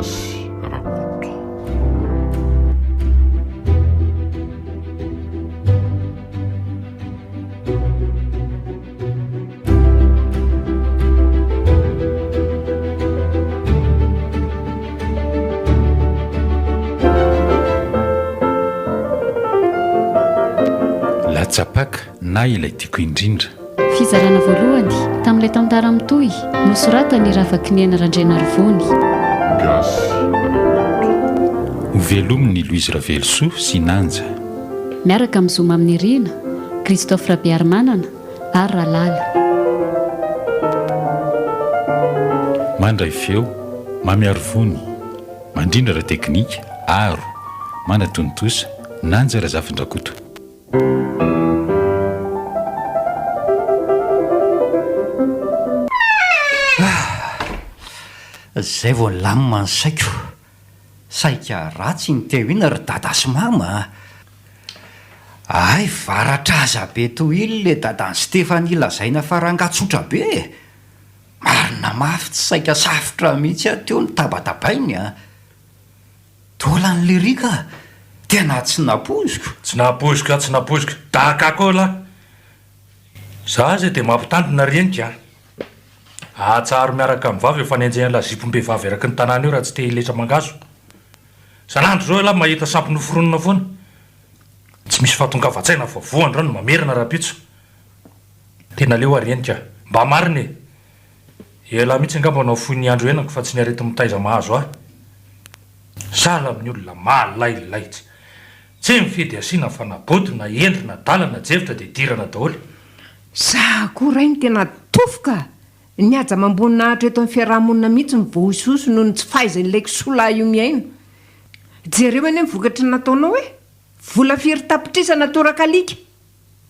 gasy rakoto. Latsapaka na ilay tiako indrindra. Fizarana voalohany tamin'ilay tantara mitohy nosoratany ravaky ny ena Randraina Rivony. Gasy Ho velominy Louise Ravelosoa sy Nanja. Miaraka mizoma amin'ny Rina, Christophe Rabearmanana ary Ralala. Mandray feo, mamiaro vony, mandrindra ra teknika, aro, manatontosa, Nanja Razafindrakoto. Zay vao lamima ny saiko. Saika ratsy ny teo ina ry dada sy mama. Ay, varatraza be tohily le dadany Stefanie lazaina fa rangatsotra be. Marina mafy tsy saika safotra mihitsy teo ny tabatabainy a. Tola ny lirika, tena tsy napoziko. Tsy napoziko, dakako la. Za zay dia mampitandrina renika. Atsaro miaraka amin'ny vavy efa nanjehana zipombehivavy eraky ny tanàna eo raha tsy te hiletra mangazo. Sanandro zao la mahita sampy noforonina foana. Tsy misy fahatongavan-tsaina fa voany rano mamerina raha-pitso. Tena leo arenika, mba mariny. Ela mihitsy angamba anao foy ny andro henako fa tsy ny arety mitaiza mahazo ahy. Sala amin'ny olona mahalailaitsy. Tsy mifidy asiana fa na boto na endry na dalana jevitra dia dirana daholo. Za korainy tena tofoka. Ny aja mambonina eto amin'ny fiarahamonina mihitsy ny voisoso noho ny tsy fahaizan'ilay kisola io miaina. Jereo eny vokatry nataonao hoe vola firy tapitrisana torakalika.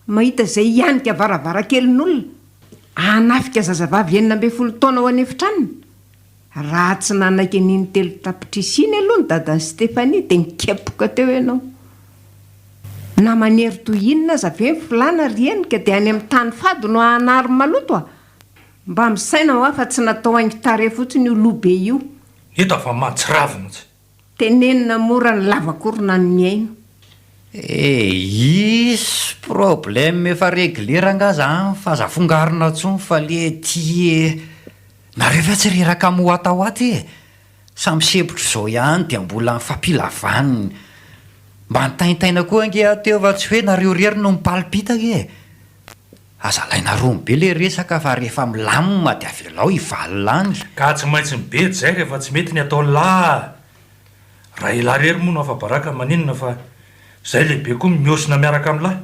Mahita izay ihanika varavarakelin'olona. Anafika zazavavy 12 taona ao anefitraniny. Raha tsy nanaiky niny 3 tapitrisiny aloha ny dadan'i Stefanie dia nikepoka teo ianao. Na manery toy inona aza ve filana rienika dia any amin'ny tany fady no hanary maloto a. Mba misaina ho afa tsy natao haingo tare fotsiny io lobe io. Hita fa mahatsiravina tsy. Tenenina mora ny lavakorona ny miaino. Isy problème efa réglera ngaza fahazafongarina tsony fa le tie. Nareo fa tsy reraka moatahoaty e. Samy sepotro zao ihany dia mbola mifampilavaniny. Mba nitaintaina koa ange teo fa tsy hoe nareo rery no mipalpitaka e. Azalaina roa be le resaka fa rehefa milamina dia avelao hivalilany. Ka tsy maintsy mibety zay rehefa tsy mety ny atao lahy. Raha ila rery moa no afa-baraka maninona fa zay lehibe koa miosina miaraka amin'lahy.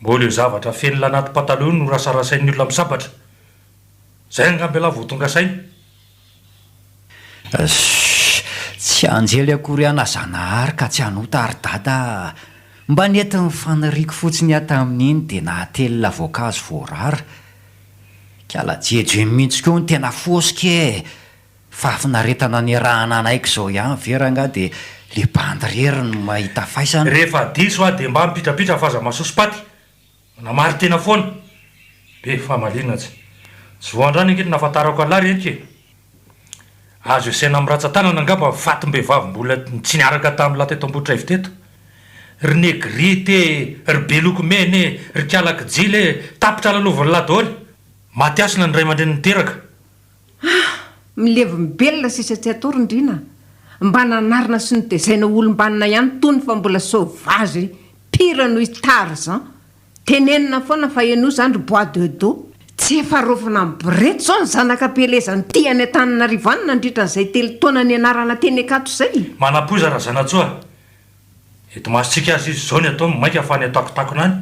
Mbola io zavatra feno lanaty pataloha no rasarasain'ny olona misabatra. Zay angambela voatonga saina. Tsy anjely akory anazanahary ka tsy hanota ary dada. Mba nety ny faniriako fotsiny ata amin'iny dia nahatelina voankazo voarara. Kala jejo mihitsy koa ny tena fosika e. Fa finaretana ny rahana anaiko zao ihany veranga dia le bandirery no mahita faisana. Rehefa diso dia mba mipitrapitra faza masosopaty. Namary tena foana. Be famalina tsy. Tsy voandrany anketo nafantarako alahy rehetra. Azo isaina amin'ny ratsan-tanana angamba fatim-behivavy mbola tsy niaraka tamin'ny teto Ambohidraivo teto. Ry negrite, ry belokomeny, ry kalakijile, tapitra laloviny lahy daholo. Matiasina ny ray aman-dreny niteraka. Milevy mibelona sisa tsy atorindrina. Mba nanarina sy notezaina olom-banina ihany tony fa mbola sauvazy pire no Tarzan. Tenenina foana fa eno zany ry bois de dos. Tsy efa rofina miboreto zao ny zanakam-pelezany ty any Antananarivo any nandritra n'izay 3 taona ny anarana teny akato zay. Manapoza raha zanatsoa. Eto masitsika azy izy zao ny atao maika fa ny atakotakona any.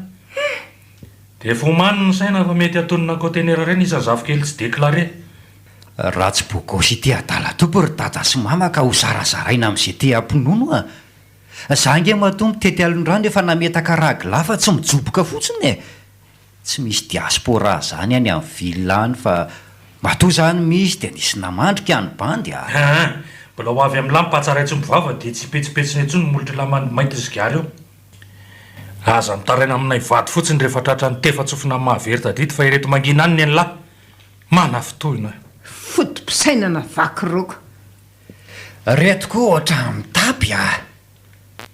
Dia efa omaniny ny saina fa mety atonina conteneur reny isan'ny zavokely tsy déclaré. Raha tsy bokosy ity adala topo ry dada sy mama ka ho zarazaraina amin'izay te ampinono a. Za nge matombo tety alondrano efa nametaka ragla fa tsy mijoboka fotsiny e. Tsy misy diaspora zany any amin'ny villany fa matoa zany misy dia nisy namandrika any bandy a. Mbola ho avy amin'ny lampatsaraitsy mivava dia tsy petsipetsiny intsony molotry lamany mainty zigary eo. Aza mitaraina aminay vady fotsiny rehefa tratra ny tefa-tsofina mahaverita dito fa ireto mangina any ny lahy. Mana fotoina. Fotom-pisainana vaky roko. reto koa ohatra mitapy a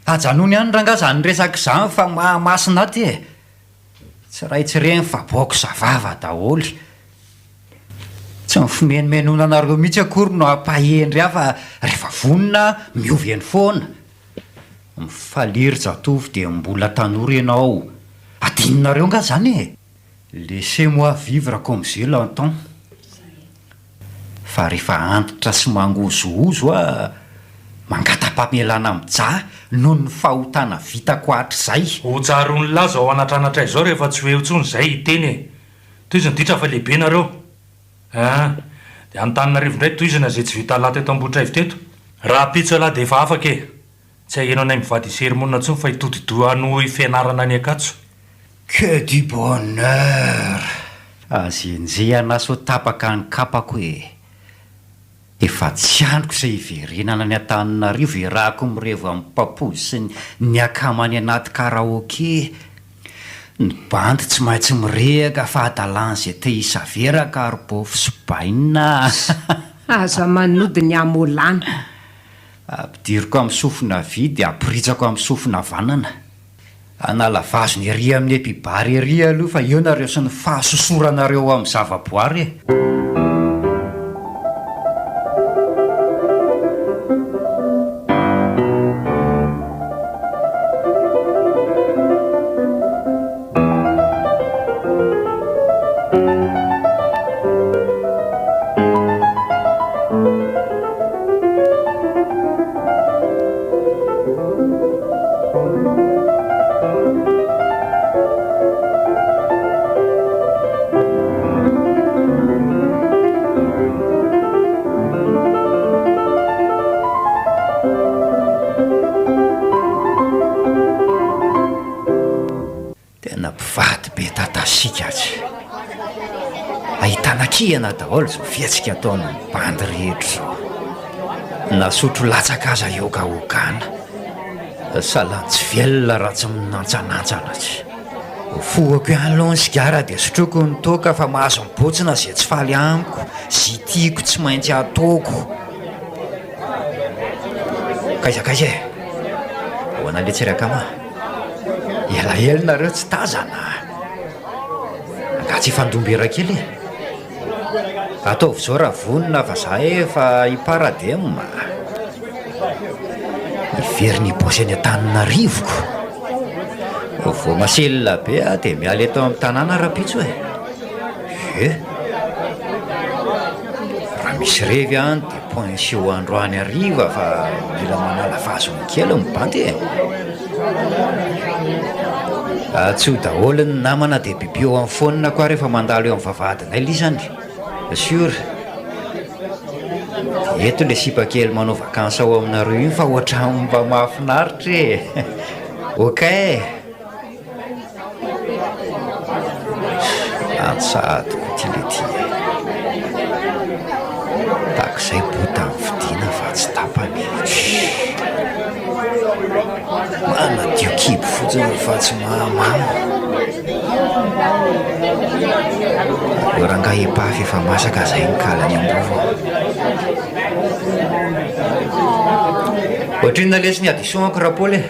ajanony any rangaza ny resaka izany fa mahamasina ty e tsy raitsireny fa baoko zavava daholy tsy mifimenomenona anareo mihitsy akory no ampahendry aho fa rehefa vonina miovy eny foana mifaliry jatovy dia mbola tanora ianao adininareo nga zany e laissez-moi vivre comme je l'entends fa rehefa antitra sy mangozoozo a mangata-pamelana mijà noho ny fahotana vitako hatrizay hojaro ny laza ao anatranatray izao rehefa tsy hoe hotsony izay hiteny e toiziny ditra fa lehibe nareo dia anotaninarivo indray toizina zay tsy vita lahy teto ambotraivo teto raha pitso lahy dia efa afaka e tsy hahenao anay mivady serimona ntsony fa hitodidohano fianarana any akatso que du bonheur azenjehana so tapaka ny kapako e efa tsy androko izay hiverenana ny an-taninarivo irahako mirevo amin'ny papozy sy ny akamany anaty karaoke ny bandy tsy maintsy mirehaka fa adalan'izay te hisaveraka ary bofy sy baina aza manody ny amolana ampidiriko amin'ny sofina vy dia ampiritsako amin'ny sofina vanana anala vazo ny ery amin'ny epibary ery aloha fa eo nareo sy ny fahasosoranareo amin'ny zavaboary e ahitana-kihana daholo zao fiatsika ataony bandy rehetra zao nasotro latsaka aza iogaogana salantsy velona raha tsy minantsanantsana tsy foako ihany ny sigara dia sotroko ny toka fa mahazo mibotsina zay tsy faly amiko zy tiako tsy maintsy ataoko kaizakaiza e ahoana le tsirakama elaela nareo tsy tazana angatsy hifandombera kely e ataovy zao raha vonina fa za efa hiparadema iveriny bosy any an-taninarivoko vo maselona be a dia miala eto amin'ny tanàna raha-pitso e raha misy revy any dia poinsio androany ariva fa mila manala vazony kely mibandy e tsy ho daholo ny namana dia biby eo amin'ny fonina koa rehefa mandalo eo amin'ny vavahadinay li zany sur eto le sipakely manao vakansa ao aminareo iny fa ohatra mba mahafinaritra e ok antsaadoko ty le ty takizay bota amin'ny fidiana fa tsy tapany manadio kibo fotsiny fa tsy mahamamo eo ranga epafy efa masaka zay nikalany ambovo ohatrinona lesiny adisonako rapôly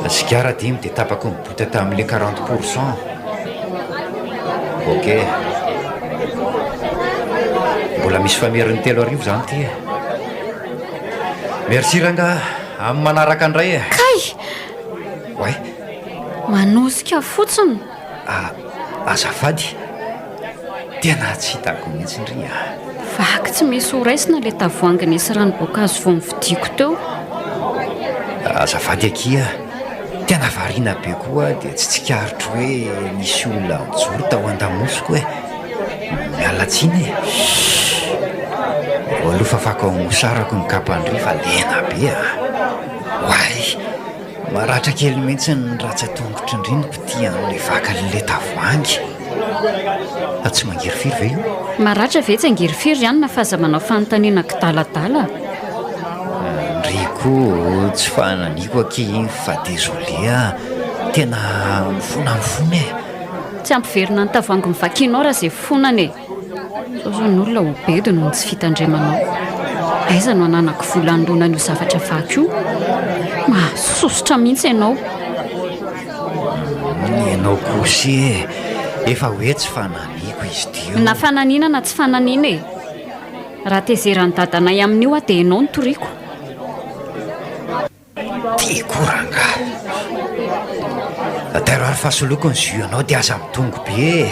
sigara dimy dia tapako mibota tamin'le 40%. Ok mbola misy fameriny 3 arivo zany ty e merci ranga amin'ny manaraka andray e kay oay manosika fotsiny azafady tena tsy hitako mihitsy indry vaky tsy misy horaisina le tavoangy nisy ranoboakazo vo mividiko teo azafady akia tena variana be koa dia tsy tsikaritro hoe misy olona mijoro tao an-damosiko e mialatsiny e vo aloha fafako mosarako ny kapandry fa lena be oay maratra kely mihitsy ny ratsatongotra indriny piti an'le vaka le tavoangy tsy mangirifiry ve io maratra ve tsy angirifiry ihany na fahaza manao fanontaniana kidaladala ndriko tsy fananiko ake iny fa désolé tena mifona mifona e tsy ampiverina ny tavoangy mivakinao raha zay fonany e sao zao ny olona hobedo no tsy fitandremanao. Aiza no ananako vola andona n'io zavatra vaky io? Mahasosotra mihitsy ianao. Ianao kosy efa hoe tsy fananiako izy tio. Na fananiana na tsy fananiana e, raha tezerany dadanay amin'io a dia ianao ny toriako. Ty koranga tero ary fahasoloko ny jus anao dia aza mitongo be.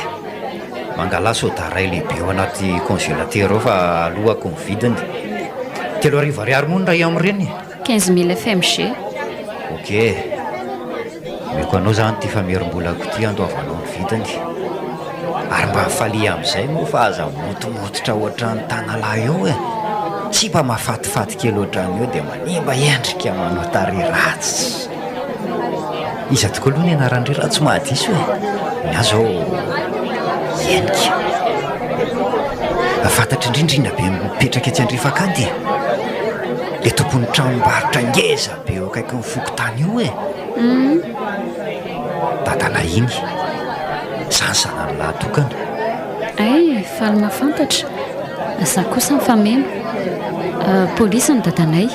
Mangala sodaray lehibe ao anaty congélateur ao fa alohako ny vidiny 3 ariary moa ny ray amin'ireny. 15 000 FMG. Ok, meko anao zany ty famerim-bolako ty andoavanao ny vidiny, ary mba falia amin'izay moa fa aza motomototra ohatran'ny tanalahy eo e. Tsy mba mahafatifaty kely ohatran'ny eo dia manimba endrika manao tary ratsy. Iza tokoa aloha ny anaran'ireo ratsy mahadiso e. Ny azo endrika afantatra indrindrina be mipetraka etsy andrifakady le tompon'ny tranombarotra ngeza be eo akaiky ny fokotany io e. Dadana iny zany sanany lahatokana. Ay, faly mahafantatra. Za kosa mifameno. Polisy ny dadanay.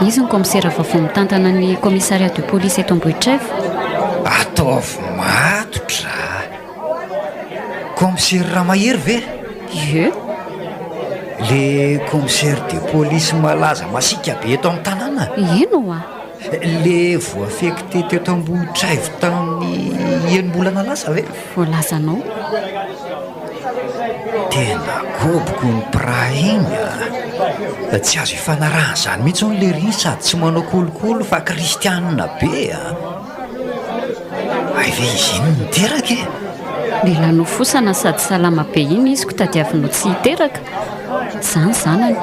Izy ny komisera vaovao mitantana ny commissariat de police eto Ambohitreva. Ataovy matotra. Commissaire Ramahery ve? Ie. Le commissaire de police malaza masika be eto amin'ny tanàna. Ino a? Le voafekite teto Ambohitreva tamin'ny enim-bolana lasa ve? Voalazanao. Tena koboko ny pra iny a. Tsy azo ifanarahana zany mihitsy ny le ry sady tsy manao kolokolo fa kristianina be a. Ay ve izy iny niteraka e? Mila nofosana sady salama be iny izy ko tadiavinao tsy hiteraka. Zany zanany.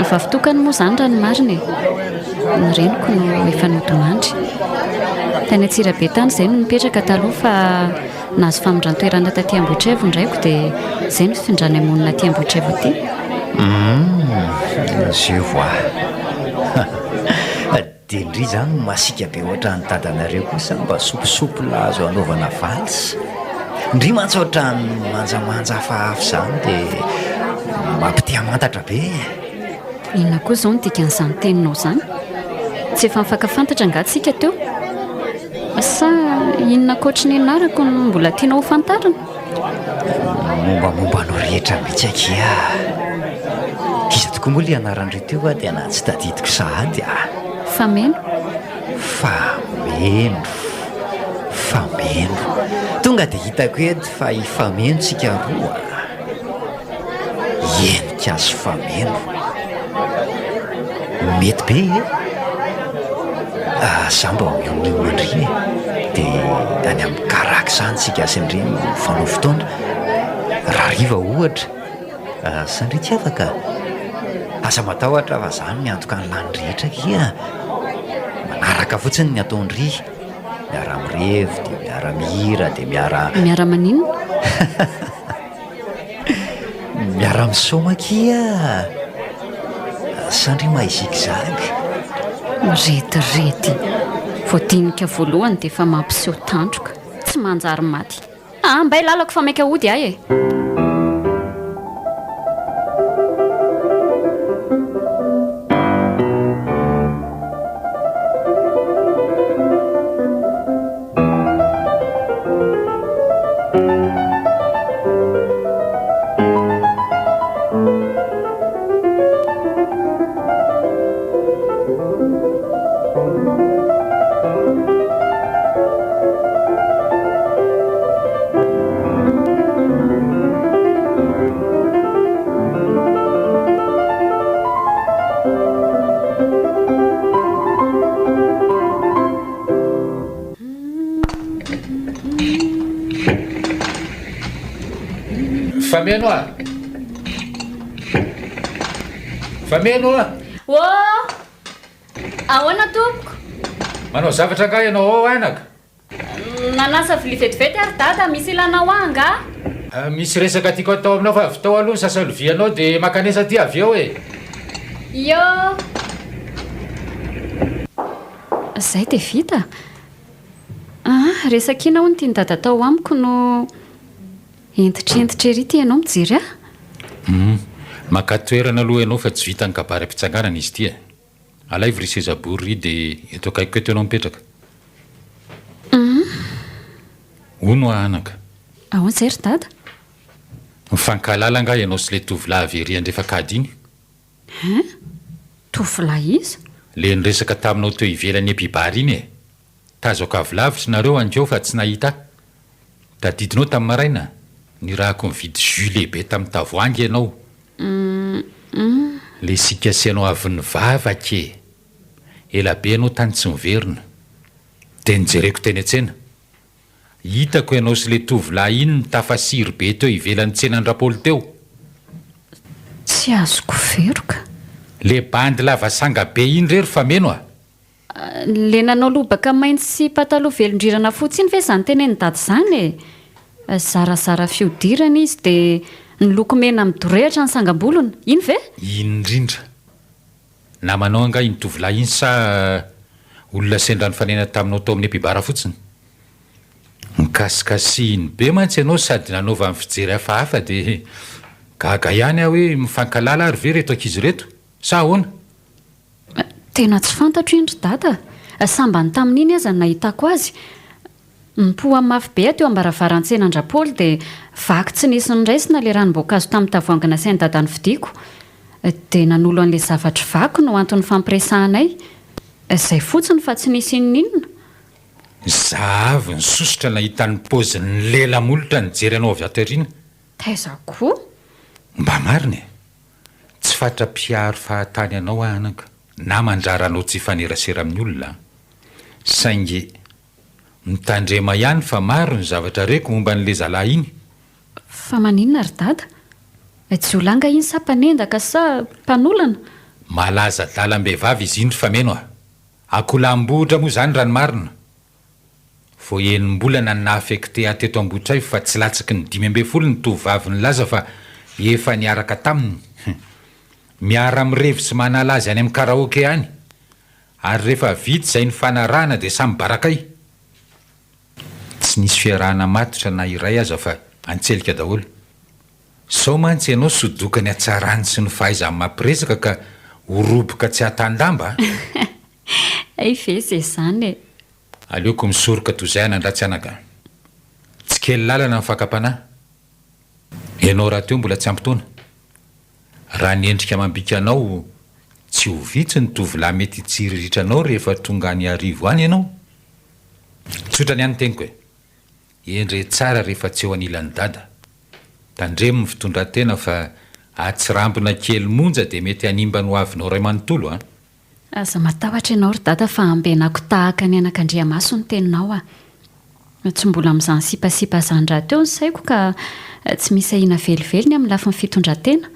Efa fitokany moa zany raha ny marina e. Ny reniko no efa nodomandry. Tany Antsirabe tany izay no mipetraka taloha fa nahazo famindran-toerana taty Ambohitreva indraiko dia izay no fifindrany amonina aty Ambohitreva aty. Je vois. Dia ndry zany masika be ohatran'ny dadanareo kosa mba sopisopi lazo anaovana valsy. Ndry mantsy ohatran'ny manjamanja hafahafa zany dia mampitia mantatra be. Inona koa izao no dikan'izany teninao zany? Tsy efa mifankafantatra angatsika teo? Sa inona koatra ny anarako no mbola tianao ho fantarina? Mombamomba anao rehetra mihitsy akia. Iza tokoa moa le anaran'ireo teo a dia na tsy tadidiko sahady a. Fameno? Fameno. Tonga dia hitako edy fa ifameno tsika roa. Endrika azo fameno. Mety be e. Za mba miomandry dia any amin'ny karaka zany tsika asindry fanao fotoana. Raha riva ohatra sandry tsy afaka. Asa matahotra fa zany miantoka ny lany rehetra kia. Manaraka fotsiny ny ataondry. Miara mirevo dia miara mihira dia miara manino? Miara misoma kia. Sandry mahizigzagy. Retirety. Voadinika voalohany dia efa mampiseho tandroka. Tsy manjary maty. Mba ilalako fa maika hody ahy e. Fameno a. Fameno a. Ahoana tompoko? Manao zavatra nga ianao ao anaka? Nanasa vilia vetivety ary dada misy ilanao anga? Misy resaka tiako atao aminao fa avy tao aloha ny sasalovianao dia makanesa ty avy eo e. Yo. Zay dia vita. Resaka ina hono tiany dada tao amiko no Entitrentitra ery ty ianao mijery a? Maka toerana aloha ianao fa tsy vita ny kabara-pitsanganana izy ity e. Alay vrisezabory ry dia eto akaiko eto ianao mipetraka. Ono anaka. Ahoana izay ry dada? Mifankalala nga ianao sy le tovolahy ery andrefakady iny. Tovolahy izy? Le niresaka taminao teo ivelany epibary iny e. Tazako avy nareo ankeo fa tsy nahita. Tadidinao tamin'ny maraina. Ny rahako mividy jus lehibe tamin'ny tavoahangy ianao. Le sikasianao avy ny vava ke. Ela be ianao tany tsy miverina. Dia nijereko teny an-tsena. Hitako ianao sy le tovolahy iny nitafasiry be teo ivelan'ny tsenan'Rapoly teo. Tsy azoko veroka. Le bandy lava sanga be iny rery fa meno a. Le nanao lobaka mainty sy pataloha velondrirana fotsy iny ve izany teneny dady izany e? Zarazara fihodirana izy dia ny loko mena midorehatra ny sangam-bolony. Iny ve? Iny indrindra. Namanao anga iny tovolahy iny sa olona sendrany fanena taminao tao amin'ny epibara fotsiny? Nikasikasiny be mantsy ianao sady nanaova amin'ny fijery hafahafa dia gaga ihany aho hoe mifankalala ary ve reto ankizy reto? Sa ahoana? Tena tsy fantatro indry dada. Sambany tamin'iny aza nahitako azy. Mipoa mafy be teo ambaravaran-tsenan'Rapoly dia vaky tsy nisy niraisina le ranom-boankazo tamin'ny tavoahangy nasainy dada ny vidiko. Dia nanolo an'ilay zavatra vaky no antony fampiresahanay. Izay fotsiny fa tsy nisy inona. Zavy ny sosotra nahita ny paozin'ny lela molotra nijery anao avy ato aoriana. Taiza koa? Mba marina e. Tsy fatra-piaro fahatany anao anaka. Na mandrara anao tsy fanerasera amin'ny olona. Saingy mitandrema ihany fa maro ny zavatra reko momba n'le zalahy iny. Fa maninona ry dada? Tsy olanga iny sa mpanendaka sa mpanolana? Malaza lalam-behivavy izy indry fa meno a. Akolam-bohitra moa izany raha ny marina. Vao enim-bolana naafekte ateto Ambohitrahitra fa tsy latsaky ny 15 ny tovavy ny laza fa efa niaraka taminy. Miara mirevy sy manala azy any amin'ny karaoke ihany. Ary rehefa vita izay ny fanarahana dia samy barakay. Tsy nisy fiarahana matotra na iray aza fa antselika daholo. Sao mantsy ianao sodokany hatsarany sy ny fahaizany mampiresaka ka horoboka tsy hatandamba. Ay ve izay izany e. Aleoko misoroka toy izay anandratsy anaka. Tsy kely lalana ny fakapanahy. Ianao raha teo mbola tsy ampitoana. Raha ny endrika mambika anao tsy ho vitsy ny tovolahy mety hitsiriritra anao rehefa tonga any arivo any ianao. Tsotra ny ihany teniko e. Endre tsara rehefa tsy eo anilan'ny dada. Tandremo ny fitondran-tena fa atsirambina kely monja dia mety hanimba ny ho avinao ray manontolo a. Aza matahotra ianao ry dada fa ambenako tahaka ny anak'Andriamaso ny teninao a. Tsy mbola amin'izany sipasipa izany rahateo ny saiko ka tsy misy ahina velively amin'ny lafin'ny fitondran-tena.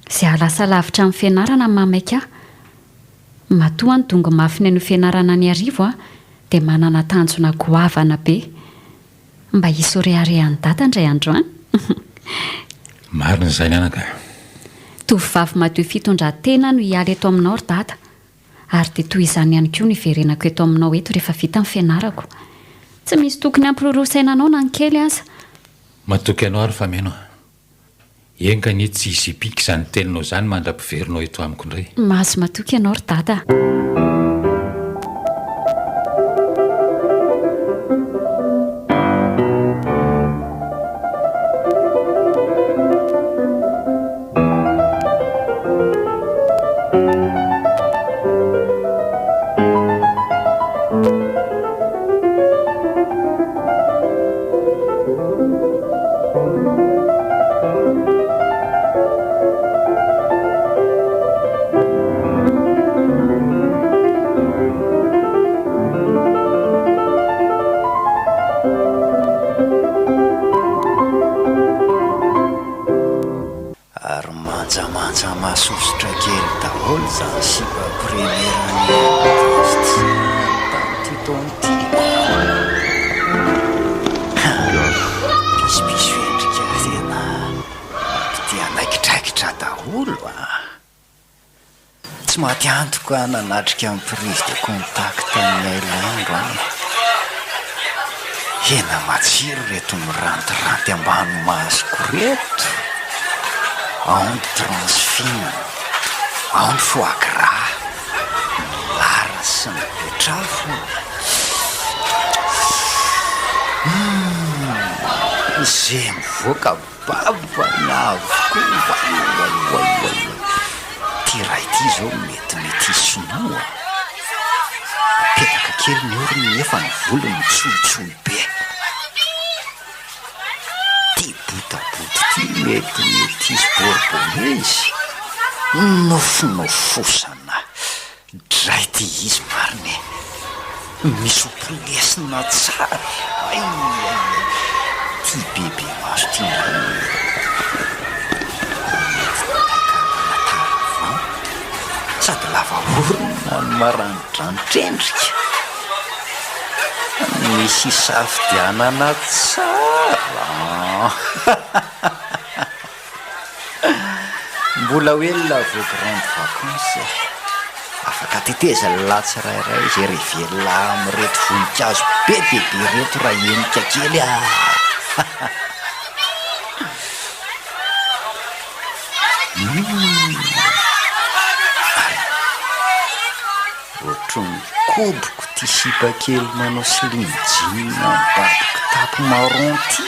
Izay halasa lavitra amin'ny fianarana mamaika ahy. Matoa ny dongo mafy ny fianarana ny arivo a dia manana tanjona goavana be. Mba hisy oreharehan'ny dada indray andro any. Marina izay ny anaka. Tovovavy madio fitondran-tena no hiala eto aminao ry dada. Ary dia toy izany ihany koa ny verenako eto aminao eto rehefa vita ny fianarako. Tsy misy tokony hampirorosainanao na ny kely aza. Matoky anao ary fa meno. Enga ny tsy hisy hipika izany teninao izany mandra-piverinao eto amiko indray. Mahazo matoky ianao ry dada. Manjamanja masosotra kely daholo izany sipa premierany tamin'ity piso endrika tena dia naikitraikitra daholo a. Tsy maty antoka nanatrika amin'ny prise de contact amin'ny ailandro any. Hena matsiro reto mirantiranty ambany masoko reto. Ao ny transfin, ao ny foie gras, ny lara sy ny betrafo. Izay mivoaka bavana avokoa. Ty raha ity zao mety sinoa. Petaka kely ny orony nefa ny volony mitsolitsolo be. Ty botabota ty mety izy boribonezy. Nofosana. Dray ty izy mariny. Misy opolesina tsara. Ty bebe maso ty sady lava orona ny maranidranitra misy safidianana tsara. Mbola hoe la vao grande vacance afaka teteza latsa rairay zay revela amireto voninkazo be bebe reto raha enika kely ohatrony koboko ty sipa kely manao slimjina mibaboko tapo marron ty.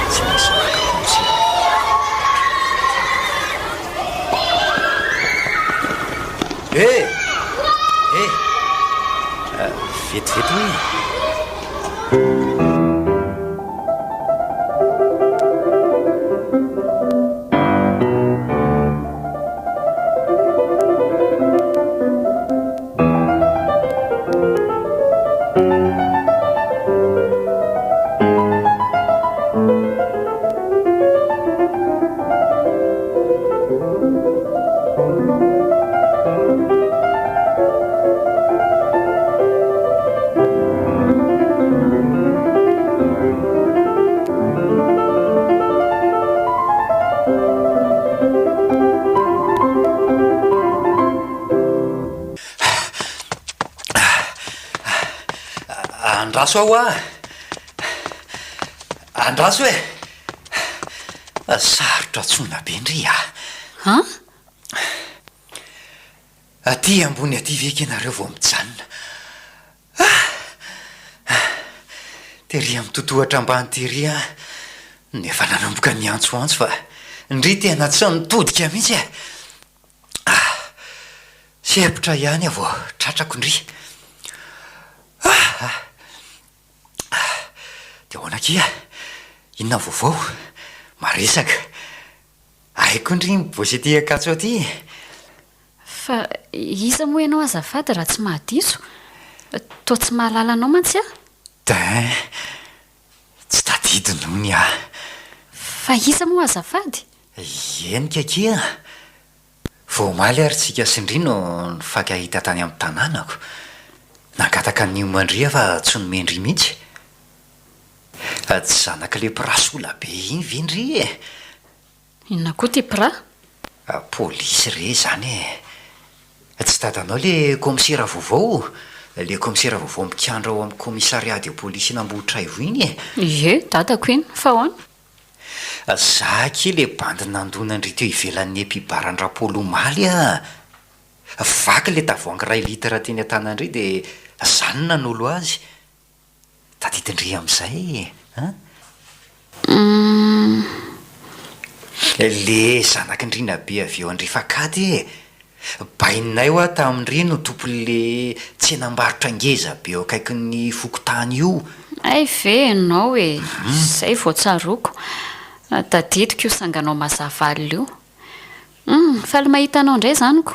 Tsy misy makakonse vetivety hoe andraso aho andraso e sarotra tsona be ndry aty ambony aty veky ianareo vao mijanona tery amy totohatra ambany tery nefa nanomboka ny antsoantso fa ndry tena tsy nitodika mihitsy sepotra ihany avao tratrako ndry de hoanakia inona vaovao maresaka aiko ndry mibosy aty akatso aty fa iza moa ianao azafady raha tsy mahadiso toa tsy mahalala anao mantsy da tsy tadidy nohony fa iza moa azafady enika kia vao maly ary tsika sindrino nifakahita tany amin'ny tanànako nangataka nio mandria fa tsy nomendry mihitsy tsy zanaka le pirasola be iny vendry inona koa ty pira polisy re zany tsy dadanao le komisera vaovao le komisera vaovao mikandra ao amin'ny komissariat de polisy nambohitra ivo iny dadako iny fa hoany za ke le bandy nandonandry teo ivelan'ny mpibaran-drapolomaly vaky le tavoangy ray litera teny an-tanandry de zany nanolo azy tadidindry am'izay le zanaky indrina be avy eo andry fakady baininay ho tamindry no tompon'le tsenambarotra angeza be eo akaiky ny fokotany io ay ve anao zay vao tsaroko tadidiko io sanganao mazavaly io faly mahita anao indray zaniko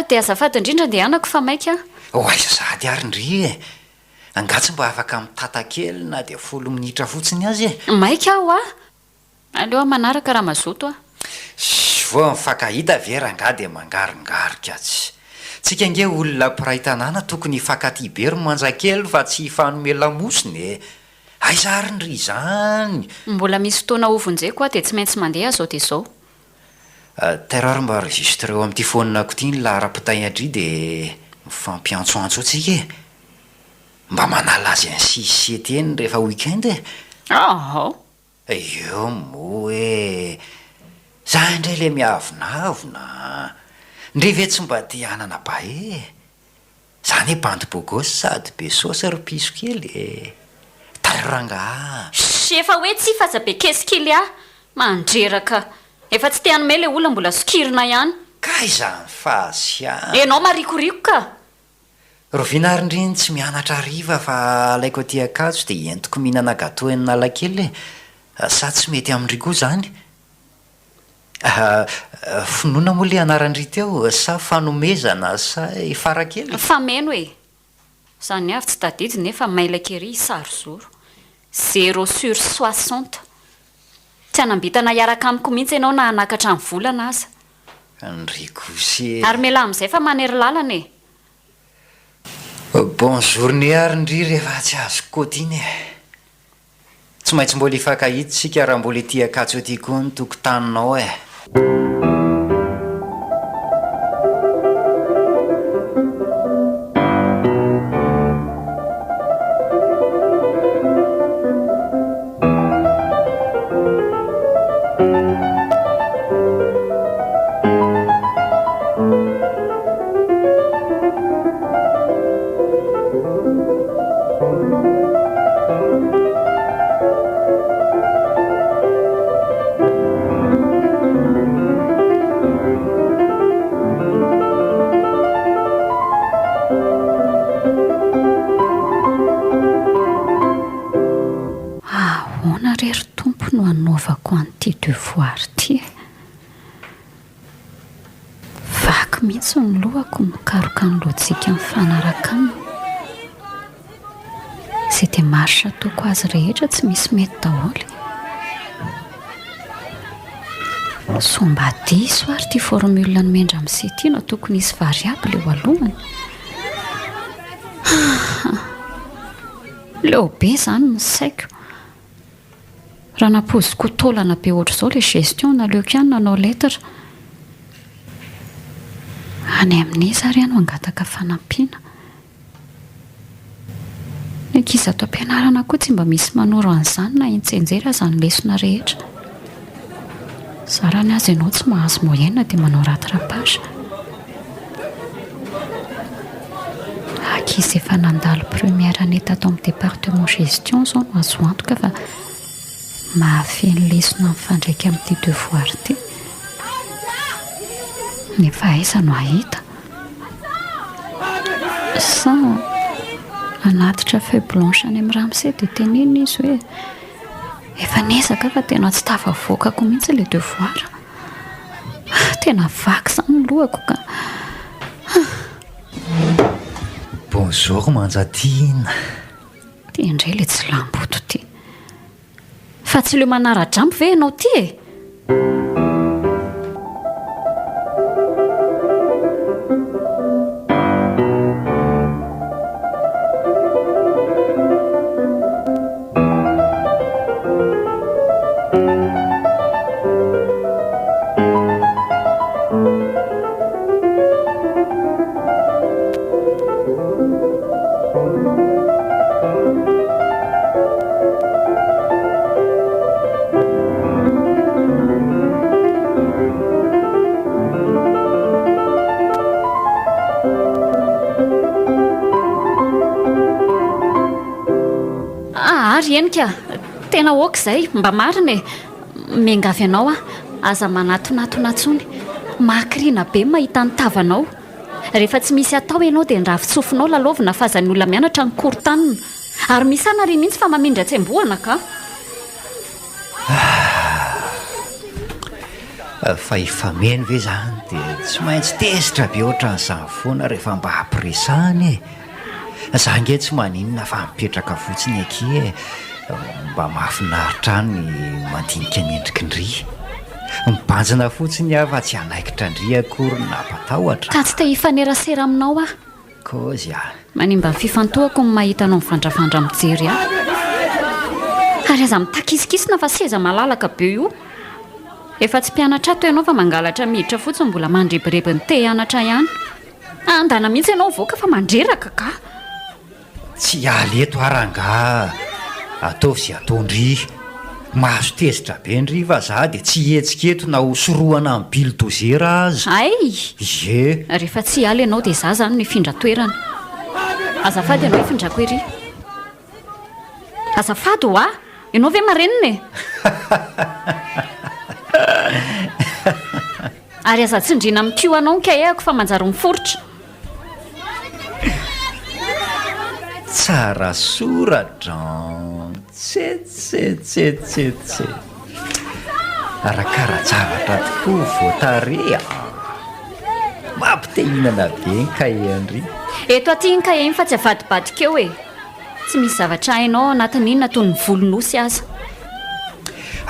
de azafady indrindra de anako fa maika aiza zady ary ndry angatsy mba afaka mitata kely na de 10 minitra fotsiny azy maika aho aleo manaraka raha mazoto vao mifankahita vera nga de mangaringarika tsika nge olona piray tanàna tokony hifankaty be ry manjakely fa tsy hifanomelalamosiny aiza ary ndry zany mbola misy fotoana ovonjay koa de tsy maintsy mandeha zao de zao terary mba registreo amin'ity fonina ko ty ny lahara-pitay adry de mifampiantsoantso atsika mba manala azy any sisety eny rehefa weekend e. Eo moa e, za indray le miavonavona ndre ve tsy mba ty hanana ba e. Zany hoe bandy bogosy sady be saosy ry piso kely e. Taranga efa hoe tsy fazabe kesikely a mandreraka efa tsy te hanome le olona mbola sokirina ihany ka izany fahasiana. enao marikoriko ka Rovinarindriny tsy mianatra ariva fa alaiko aty akajo dia entiko mihinana gâteau eny nalakely e. Sa tsy mety amindry koa zany. Finoana moa le anarandry teo sa fanomezana sa farakely. fameno e zany avy tsy tadidy nefa mailakery sarozoro 0/60 tsy anambitana iaraka amiko mihitsy ianao na anakatra ny volana aza Ndry kosy ary mela amin'izay fa manery lalana e. Bon journée arindry rehefa tsy azo kôtiny e. Tsy maintsy mbola ifankahitsika raha mbola ety akajo aty koa ny tokotaninao e. Ahoana rery tompo no hanaovako an'ity devoir ty vaky mihitsy ny lohako mikaroka ny lojika ny fanaraka aminy izay dia maritra ataoko azy rehetra tsy misy mety daholo. Somba diso ary ty formule nomendra amin'ny setina tokony isy variable eo alohany. Leo be zany ny saiko raha napoziko taolana be ohatr'izao le gestion naleoko ihany nanao letatra any amin'izy ary ihany mangataka fanampiana. Ny ankizy ato am-pianarana koa tsy mba misy manoro an'izany na intsenjera zany lesona rehetra. Zarany azy ianao tsy mahazo moyenne dia manao rattrapage. Ankizy efa nandalo première année tato amin'ny département gestion zao no azo antoka fa mahafeny lesona mifandraika amin'ity devoir ty. Nefa aiza no ahita sa anatitra feuille blanche any amin'ny ramose dia tenena izy hoe efa nezaka fa tena tsy tafavoakako mihitsy le devoir. Tena vaky zany lohako ka. Bonjour manjatiana. Ty indray le tsy lamboto ty fa tsy leo manara-drampo ve ianao ty e. Ary enika tena oka izay mba marina e. Miangavy anao aza manatonatona tsony makirina be mahita ny tavanao. Rehefa tsy misy atao ianao dia nravitsofinao lalovina fa aza ny olona mianatra ny korontanina ary misy anary mihitsy fa mamindra tsembohana ka. Fa ifameny ve zany dia tsy maintsy tezitra be ohatran'izany foana rehefa mba hampiresahany e. Za nge tsy maninona fa mipetraka fotsiny aky e. Mba mahafinaritra ny mandinika ny endrikindry. Mibanjina fotsiny aho fa tsy hanaikitra ndry akory napatahotra. Ka tsy te hifanerasera aminao ah. Kozy ah. Manimba ny fifantohako ny mahita anao mivandravandra mijery aho. Ary aza mitakisikisina fa seza malalaka be io. Efa tsy mpianatra ato ianao fa mangalatra miditra fotsiny mbola mandrebireby ny te hianatra ihany. Andana mihitsy ianao voaka fa mandreraka ka. tsy aleto aranga ataovy sy ataondry mahazo tezitra be ndry fa za dia tsy hetsiketo na ho soroana amin'ny bilodozera azy ay ye rehefa tsy aly ianao dia za zany mifindra toerana azafady ianao ifindrako ery azafady ho a ianao ve marenina e ary aza tsindriana mitio anao ny kaheko fa manjary miforotra tsara soradran tsetsetsetsetse arakara-javatra tokoa voatarea mampitehinana be ny kahendry eto aty ny kaheny fa tsy avadibadikeo e tsy misy zavatra hainao anatin'inona toy ny volonosy aza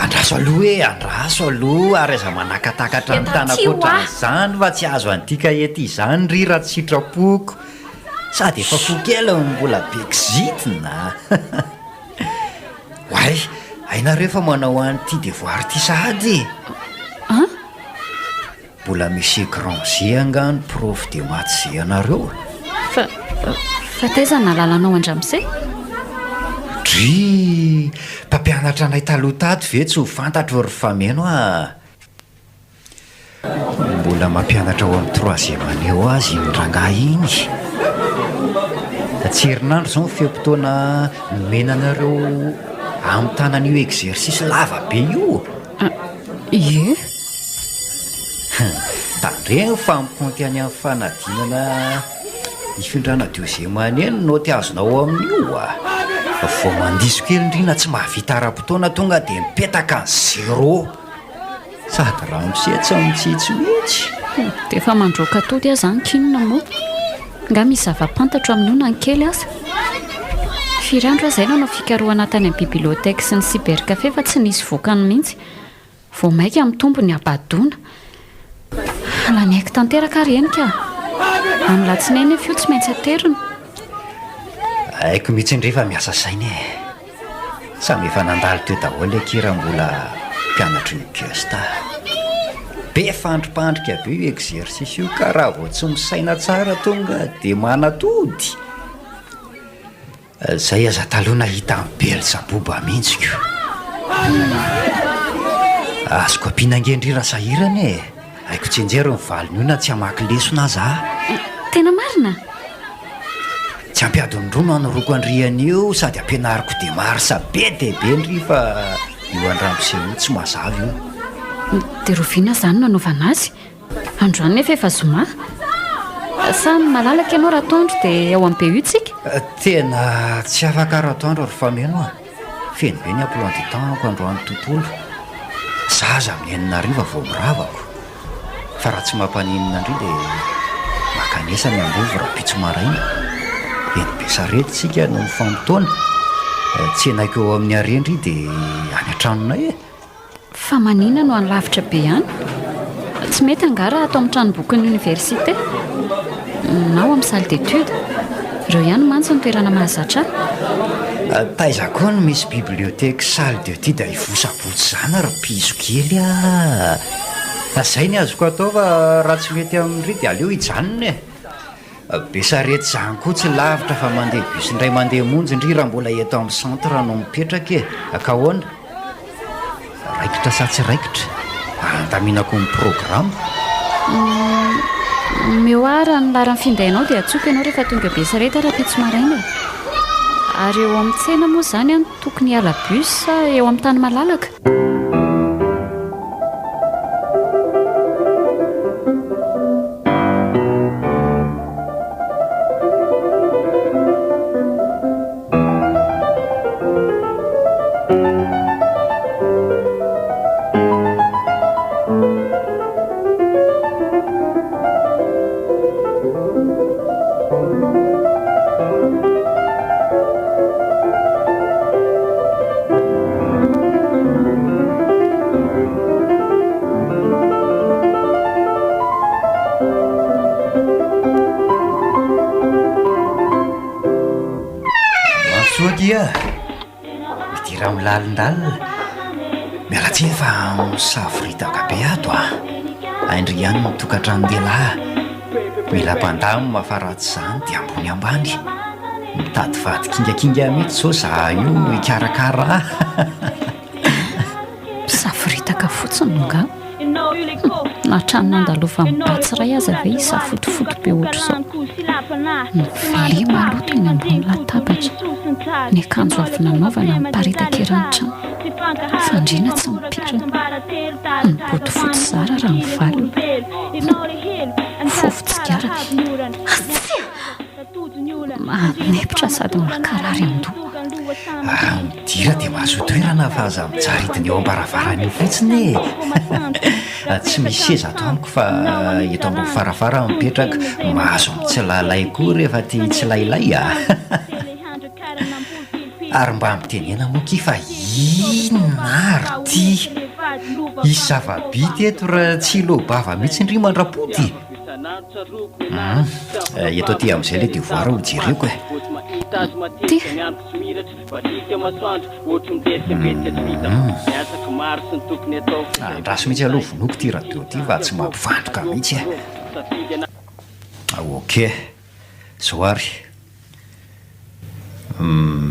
andraso aloha e andraso aloha ary aza manakatakatra ny tanakoatran'izany fa tsy azo antika ety izany ry raha tsy sitrapoko sady efa fokela mbola bekizitina hoay hainareo fa manao an'ity devoir ty sady mbola misy écran ze angano prof de maths ze anareo fa taiza nalalanao andramose dry mpampianatra anay taloha tady ve tsy ho fantatro ry fameno mbola mampianatra ao amin'ny troisième année eo azy ny rangahy iny tsy herinandro zao ny feom-potoana nomenanareo amin'ny tanan'io exercice lava be io ie tandreny fampikonty any amin'ny fanadinana ifindrana deuxième année no noty azonao amin'io vao mandiso kely indrina tsy mahavita ara-potoana tonga dia mipetaka ny zéro sady raha misetsy amintsitsy mihitsy dia efa mandroaka atody aza ny kinona moa nga misy zava-pantatro amin'io na ny kely aza firy andro azay nanao fikaroana tany amin'ny biblioteka sy ny cybercafé fa tsy nisy voakany mihitsy vao maika amin'ny tombo ny abadona laniaiko tanteraka renika amin'ny latsinainy fio tsy maintsy aterina haiko mihitsy ndrefa miasa sainy e samy efa nandalo teo daholo akira mbola mpianatra ugesta be fandropandrika be io exercice io ka raha vao tsy misaina tsara tonga dia manatody zay aza taloha nahita amin'ny belzaboba mihitsiko azoko ampianangendry raha sahirana e haiko tsy enjery mivaliny io na tsy hamaky lesona za tena marina tsy ampiadony roa no anoroko andrian'io sady ampianariko dia marsa be dia be ndry fa io andramose io tsy mazavy io dia roviana zany nanaovana azy androany nefa efa zoma samy malalaka ianao raha tondro dia ao amin'ny be io tsika tena tsy afaka raha toandro ry fameno feno be ny aplan du tempko androany tontolo zaza amin'ny enina riva vao miravako fa raha tsy mampanenina indry dia makanesany ambovy raha pitso maraina eny be saretytsika no mifampitoana tsy enaiko eo amin'ny arendry dia any an-tranonay e fa manina no anylavitra be ihany tsy mety angara atao amin'ny tranombokyny université na ao amin'ny salle d'étude ireo ihany mantsy ny toerana mahazatra taiza koa no misy biblioteka salle d'étude ivosabotsy zany ry piso kely zay ny azoko atao fa raha tsy mety amin'ndry dia aleo hijanona e be sarety zany koa tsy lavitra fa mandeha bus indray mandeha monjy indry raha mbola eto amin'ny centre no mipetraka e akahoana raikitra sa tsy raikitra andaminako ny programme mioara ny lara ny findainao dia atsoka ianao rehefa tonga be sarety raha pitso maraina ary eo amin'ny tsena moa zany any tokony hiala bus eo amin'ny tany malalaka midira milalindalina mialatsiny fa misavoritaka be ato aindry ihany mitokatrano dehilahy mila mpandamo mahafaratsy zany dia ambony ambany mitady vady kingakinga mihitsy zao za io ikarakara Pisafiritaka fotsiny nga natrano nandalova mibatsy ray aza ve isafotofoto be ohatra izao ny velema aloha teny ambony latabatra ny akanjo avy nanaovana miparitaka erantrano fandriana tsy mipirina ny boto fotsy zara raha mivalina fofotsikara manepitra sady makarary am-doha midira dia mahazo toerana fa aza mijaridiny eo ambaravarana io fotsiny tsy misy seza ato amiko fa eto ambony farafara mipetraka mahazo mitsilalay koa rehefa ty tsilailay ary mba mitenena moky fa inona ary ty isy zava-bity eto raha tsy lobava mihitsy indry mandrapody eto aty amin'izay le devoara ho jereko andraso mihitsy aloha vonoko ty radio ty fa tsy mampivandroka mihitsy ok zao ary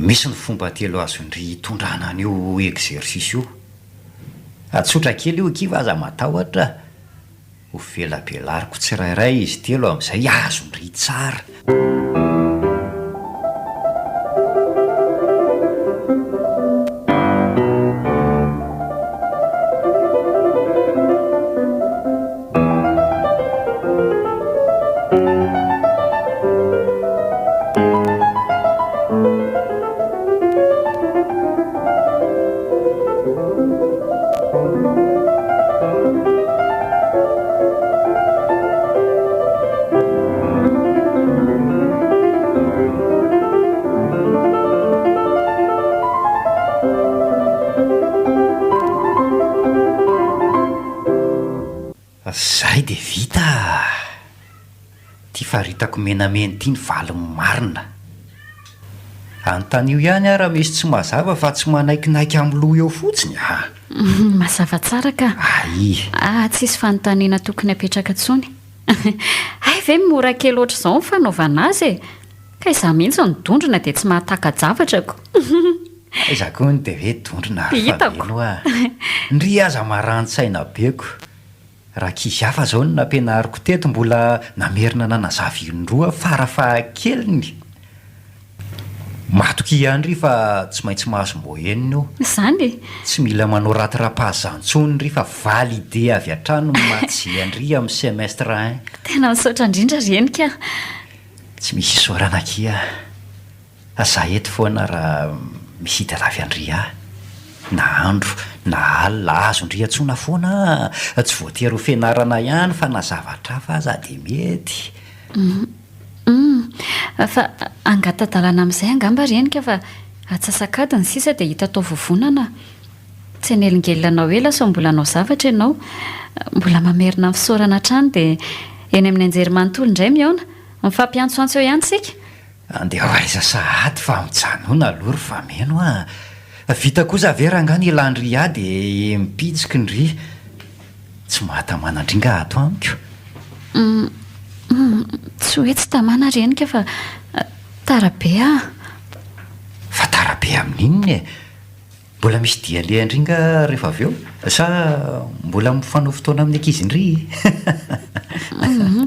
misy ny fomba telo azondry hitondrana an'io exercice io atsotra kely io kiva aza matahotra ho velabelariko tsirairay izy telo amin'izay azondry tsara zay de vita ty faritako menameny ty ny valy marina anontany io ihany raha misy tsy mazava fa tsy manaikinaiky amin'ny loha eo fotsiny mazava tsara ka tsisy fanontaniana tokony apetraka ntsony ay ve mora kely oatra izao ny fanaovana azy ka izaho mihitsy nydondrona dia tsy mahataka-javatrako izako ny de hoe dondrona fabeno ndry aza marantsaina beko raha kiziafa zao ny nampianariko teto mbola namerina nanazavy indroa farafahakeliny matoky ihany ry fa tsy maintsy mahazo moheniny io izany tsy mila manao raty ra-pahazantsony ry fa valide avy atrano matsy-andry amin'ny semestre 1 tena misaotra indrindra renika tsy misy isorana kia za eto foana raha misy hitalavy andry na andro na alina azo ndry antsona foana tsy voatery ho fianarana ihany fa na zavatra fa aza de mety fa angatadalana amin'izay angamba renika fa atsasakady ny sisa dia hita tao vovonana tsy anelingelinanao ela so mbola anao zavatra ianao mbola mamerina fisaorana trano dia eny amin'ny anjery manontolo indray miaona mifampiantsoantso eo ihany sika andeha aiza sahady fa mijanona alory fa meno vita kosa verangany ilandry ady mipitsika ndry tsy mahatamanandringa ato amiko tsy hoe tsy tamana renika fa tarabe fa tarabe amin'inony mbola misy dia le andringa rehefa avy eo sa mbola mifanao fotoana amin'ny ankizy indry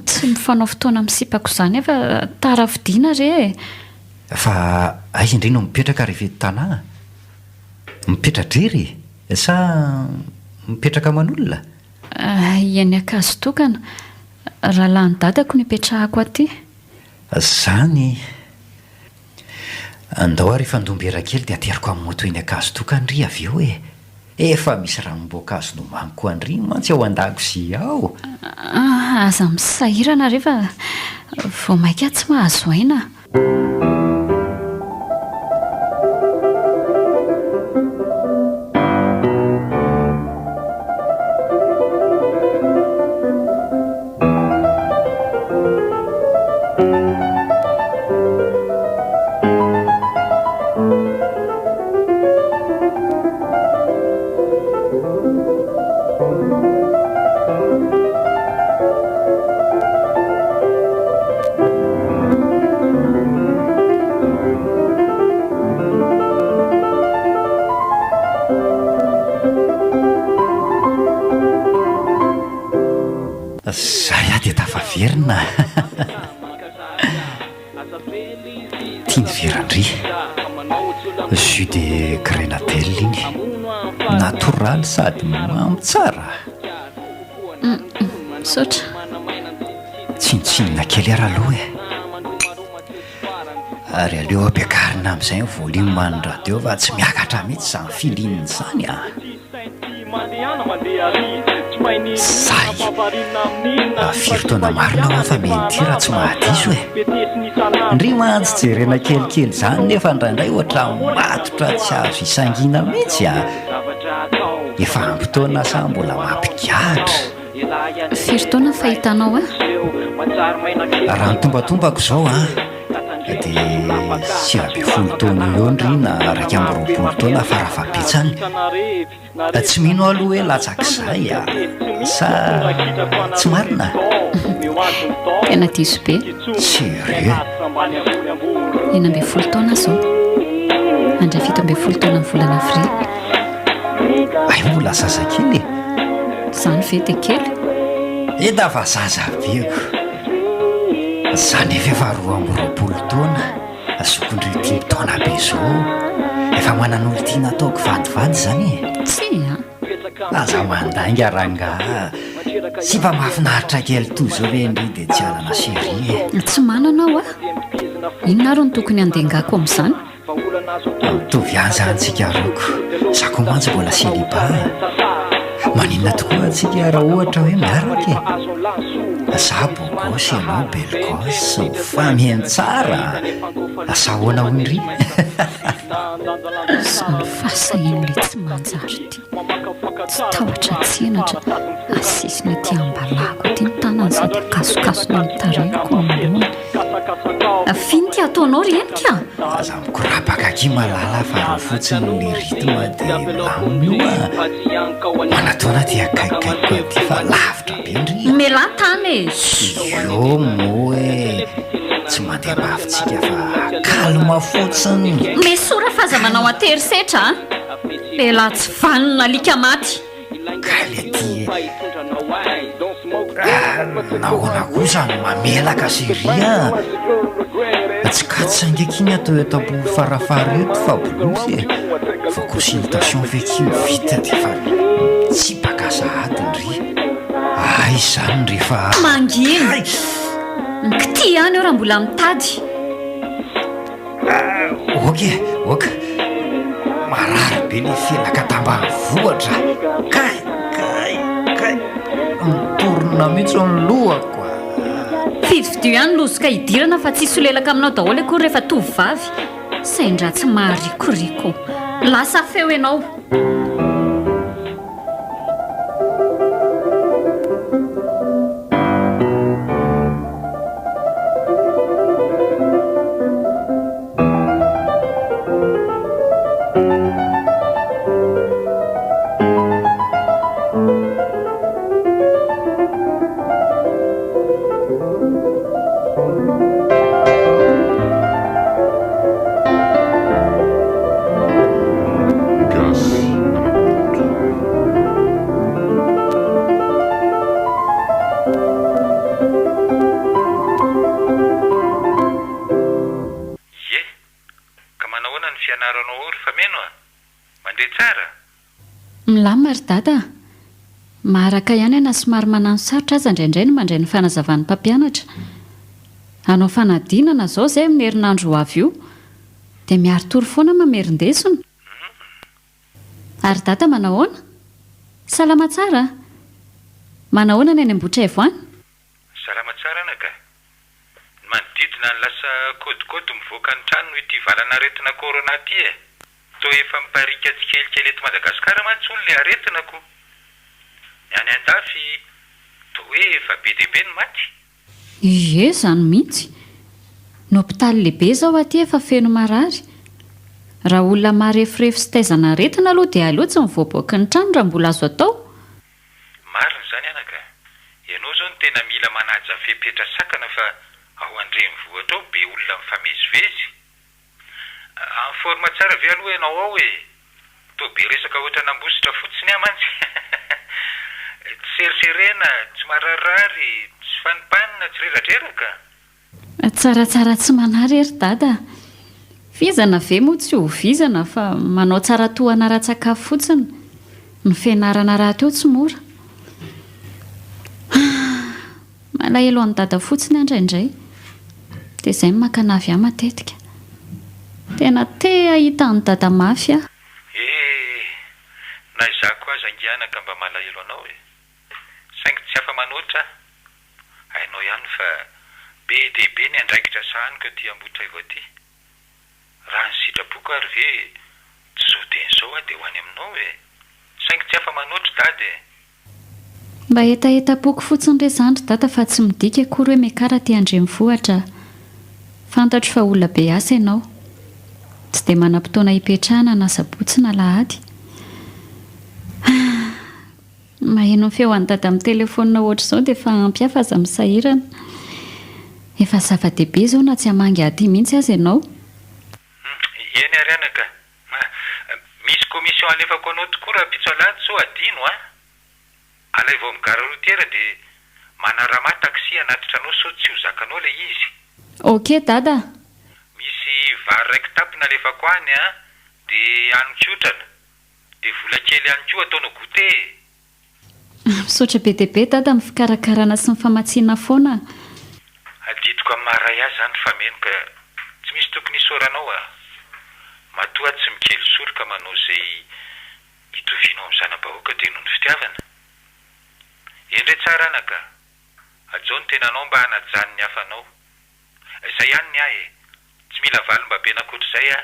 tsy mifanao fotoana misipako izany efa tara fidiana re fa aiza indray no mipetraka rehefa eto tanàna mipetra-drery sa mipetraka aman'olona iany akazo tokana raha lany dadako ny ipetrahako aty zany andao ary fandombera kely dia ateriko amin'ny moto eny akazo tokandry avy eo efa misy ranomboankazo nomamiko andry mantsy ao an-dakozia ao aza misahirana rehefa vao maika tsy mahazo aina Zay a dia tafaverina tia ny verandry jus de grenadelle iny natoraly sady mamy tsara sotra tsinotsinona kely araloha ary aleo ampiakarina amin'izay ny volume man'ny radio fa tsy miakatra mihitsy izany filininy izany a zay firotoana marina ho fa mety raha tsy mahadiso ndry mantsy jerena kelikely izany nefa indraindray ohatra matotra tsy azo isangina mihitsy a efa ampitoana sa mbola mampigahatra firotoana fahitanao raha nitombatombaako izao a dia sirabe folo taona eo ndry na raika amby roapolo taona farafabetsany tsy mino aloha hoe latsak'izay a sa tsy marina tena diso be sérieux enambe folo taona zao andra fito ambe folo taona ny volana avril ay mbola zaza kely zany ve dia kely eda fa zaza beko zany efa efa roa amby roapolo taona azokondreo dimy taona be zao efa manan'olo tiana ataoko vadivady zany tsy a aza mandainga ranga sy mba mahafinaritra kely toy zao ve ndry dia tsy anana série tsy mananao a inona ro ny tokony andengako amin'izany mitovy any zanyntsika roko za ko mantsy mbola céliba maninona tokoa atsika raha ohatra hoe miaraka za bogos ianao belgos famien tsara asahoana ondry zany fahasahin'le tsy manjary ty tsy tahotra tsenatra asisina ty ambalako ty ny tanany sady kasokasona mitareko manoana afiny ty ataonao renika aza mikorapaka ky malala fa ro fotsiny le rythme dia milamina io a manataona dia akaikikaiko ty fa lavitra be ndry mela tany io moe tsy mandeha mafitsika fa kalma fotsiny mesora faza manao aterisetra lehilahy tsy vanina alika maty kaly aty nahoana kosa no mamelaka seria tsy katsaingakiny atao etabo farafara eto fa blosy fa consultation veki vita dia fa tsy bakasahady ndry ay zany rehefa manginy nkity any eo raha mbola mitady oka oka marary be le felaka tambany vohatra kay mitorona mihitsy ny lohako fidividio ihany lozoka hidirana fa tsisy olelaka aminao daholo akory rehefa tovavy saindra tsy maharikoriko lasa feo ianao milamina ry dada maharaka ihany ana somary manano sarotra aza indraindray no mandray ny fanazavan'ny mpampianatra hanao fanadinana zao zay amin'ny herinandro ho avy io dia miaritory foana mamerindesona ary dada manahoana salama tsara manahoana ny any ambotra ivoany salama tsara anaka manodidina ny lasa kodikody mivoaka ny trano no ity valana aretina corona ty to efa miparika tsikelikely eto Madagasikara mantsy olona aretinako ny any an-dafy to hoe efa be deaibe ny maty ie zany mihitsy no hopitaly lehibe zao aty efa feno marary raha olona marefirefy sy taizana aretina aloha dia aleo tsy mivoaboaka ny trano raha mbola azo atao marina zany anaka ianao zao no tena mila manaja fepetra sakana fa ao andreny vohatra ao be olona mifamezivezy amin'ny forma tsara ve aloha ianao ao to be resaka ohatra nambositra fotsiny amantsy seriserena tsy mararary tsy fanipanina tsy reradreraka. Tsaratsara tsy manary ery dada. Vizana ve moa tsy ho vizana fa manao tsara tohana ra-tsakafo fotsiny. Ny fianarana raha teo tsy mora. Malahelo any dada fotsiny andraindray. Dia izay makanavy ahy matetika. Tena ahita ny dada mafy aho. Na izako aza angianaka mba malahelo anao e. Saingy tsy afa manoatra. Hainao ihany fa be dia be ny andraikitra sahaniko ty ambotra ivao ty. Raha ny sitrapoko ary ve tsy zao dia izao dia ho any aminao e. Saingy tsy afa manoatra dada e. Mba etaeta-poko fotsiny rezandry dada fa tsy midika akory hoe miakara ty andrenivohitra. Fantatro fa olona be asa ianao. Tsy dia manam-potoana hipetrahana na sabotsy na lahady. Maheno ny feo any dada amin'ny telefonina ohatr'izao dia efa ampiafa aza misahirana. Efa zava-dehibe izao na tsy hamangy aty mihitsy aza ianao. Eny ary anaka. Misy komision alefako anao tokoa raha pitsoalady so adino a. Alay vao migararotera dia manarama taksi anatitra anao so tsy ho zakanao ilay izy. Ok dada. Misy vary raiky tapina alefako any a dia anotsotrana. Dia vola kely ihany koa ataonao goûté. Misaotra be dia be dada amin'ny fikarakarana sy ny famatsiana foana. Adidiko amin'ny maray azy izany fameno ka tsy misy tokony hisoranao a. Matoa tsy mikely soroka manao izay hitovianao amin'ny zanam-bahoaka dia noho ny fitiavana. Endre tsara anaka. Ajao ny tenanao mba hanajan'ny ny hafanao. Izay ihany ny ahy e. Tsy mila valom-babena akoatr'izay a.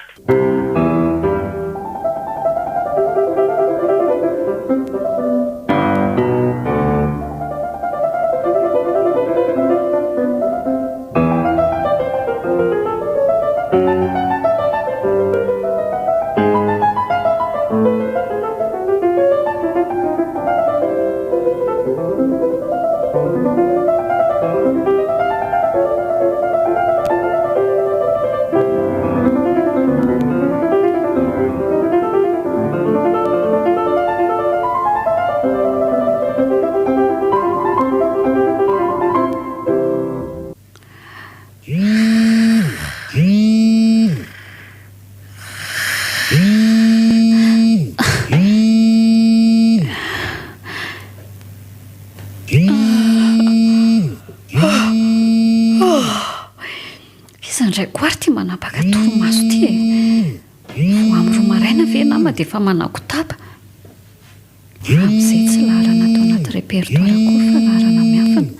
Izandray koary ty manapaka toromaso ty e. Ho amin'ny roa maraina ve nama dia efa manako taba. Amin'izay tsy laharana atao anaty repertoara koa fa laharana miafina.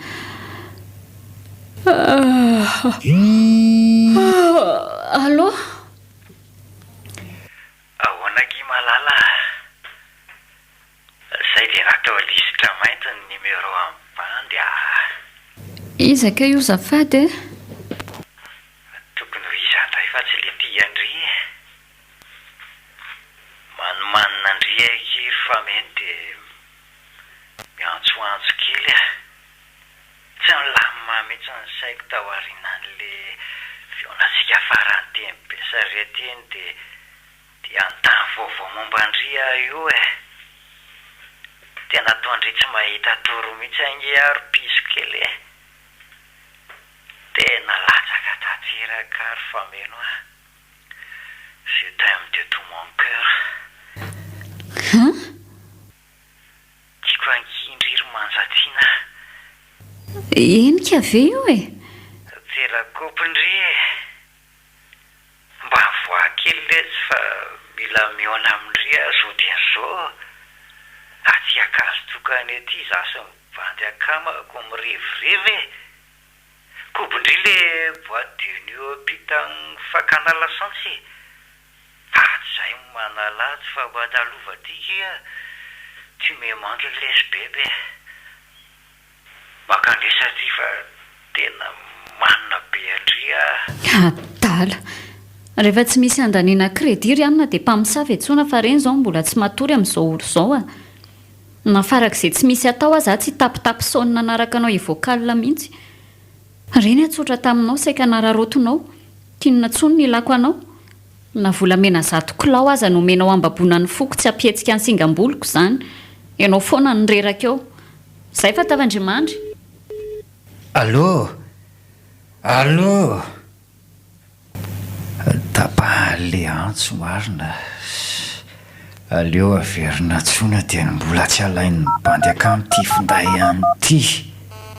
Allô? Ahoana ky malala? Izay dia natao lisitra mainty ny numéro amin'ny bandy a. Izaka io zafady e? Tokony ho izandray fa tsy le tia andry e. Manimanina andry aky fa meny dia miantsoantso kely a. Tsy milamina mihitsy ny saiko tao aorianan'le feonasika farany teny Besarety eny dia antany vaovao momba andry io e. Tena toa andry tsy mahita toro mihitsy ange ary-piso kely e. Tena latsaka tanteraka ary fameno a. Je t'aime de tout mon cœur. Tiako ankindriry manjatiana. Enika ve io e? Tselakopindry e. Mba voakely lesy fa mila miona amindry zo dia zo. Aty akazo tokany ety zasy mivandy akamako mirevirevy e. Kobindry le boîte de nuit pitany fakana lasansy. Zay manalatsy fa badalova tika. Tu me manque les bébé. Makandesa ty fa tena manina be andria. Adala. Rehefa tsy misy andaniana crédit ry anina dia mpamosavy etsona fa reny izao mbola tsy matory amin'izao olo izao a. Nafarak'izay tsy misy atao aza tsy tapitapisaonina anaraka anao ivokala mihitsy. Reny atsotra taminao saika nararotonao. Tinona tsony ny ilako anao. Na volamena 100 kilao aza nomenao ambabona ny foko tsy hapietsika ny singamboloko izany. Ianao foana ny reraka eo. Zay fa tavandrimandry. Allô tapale antso marina aleo averina tsona dia mbola tsy alainy bandy akamity finday ihany ty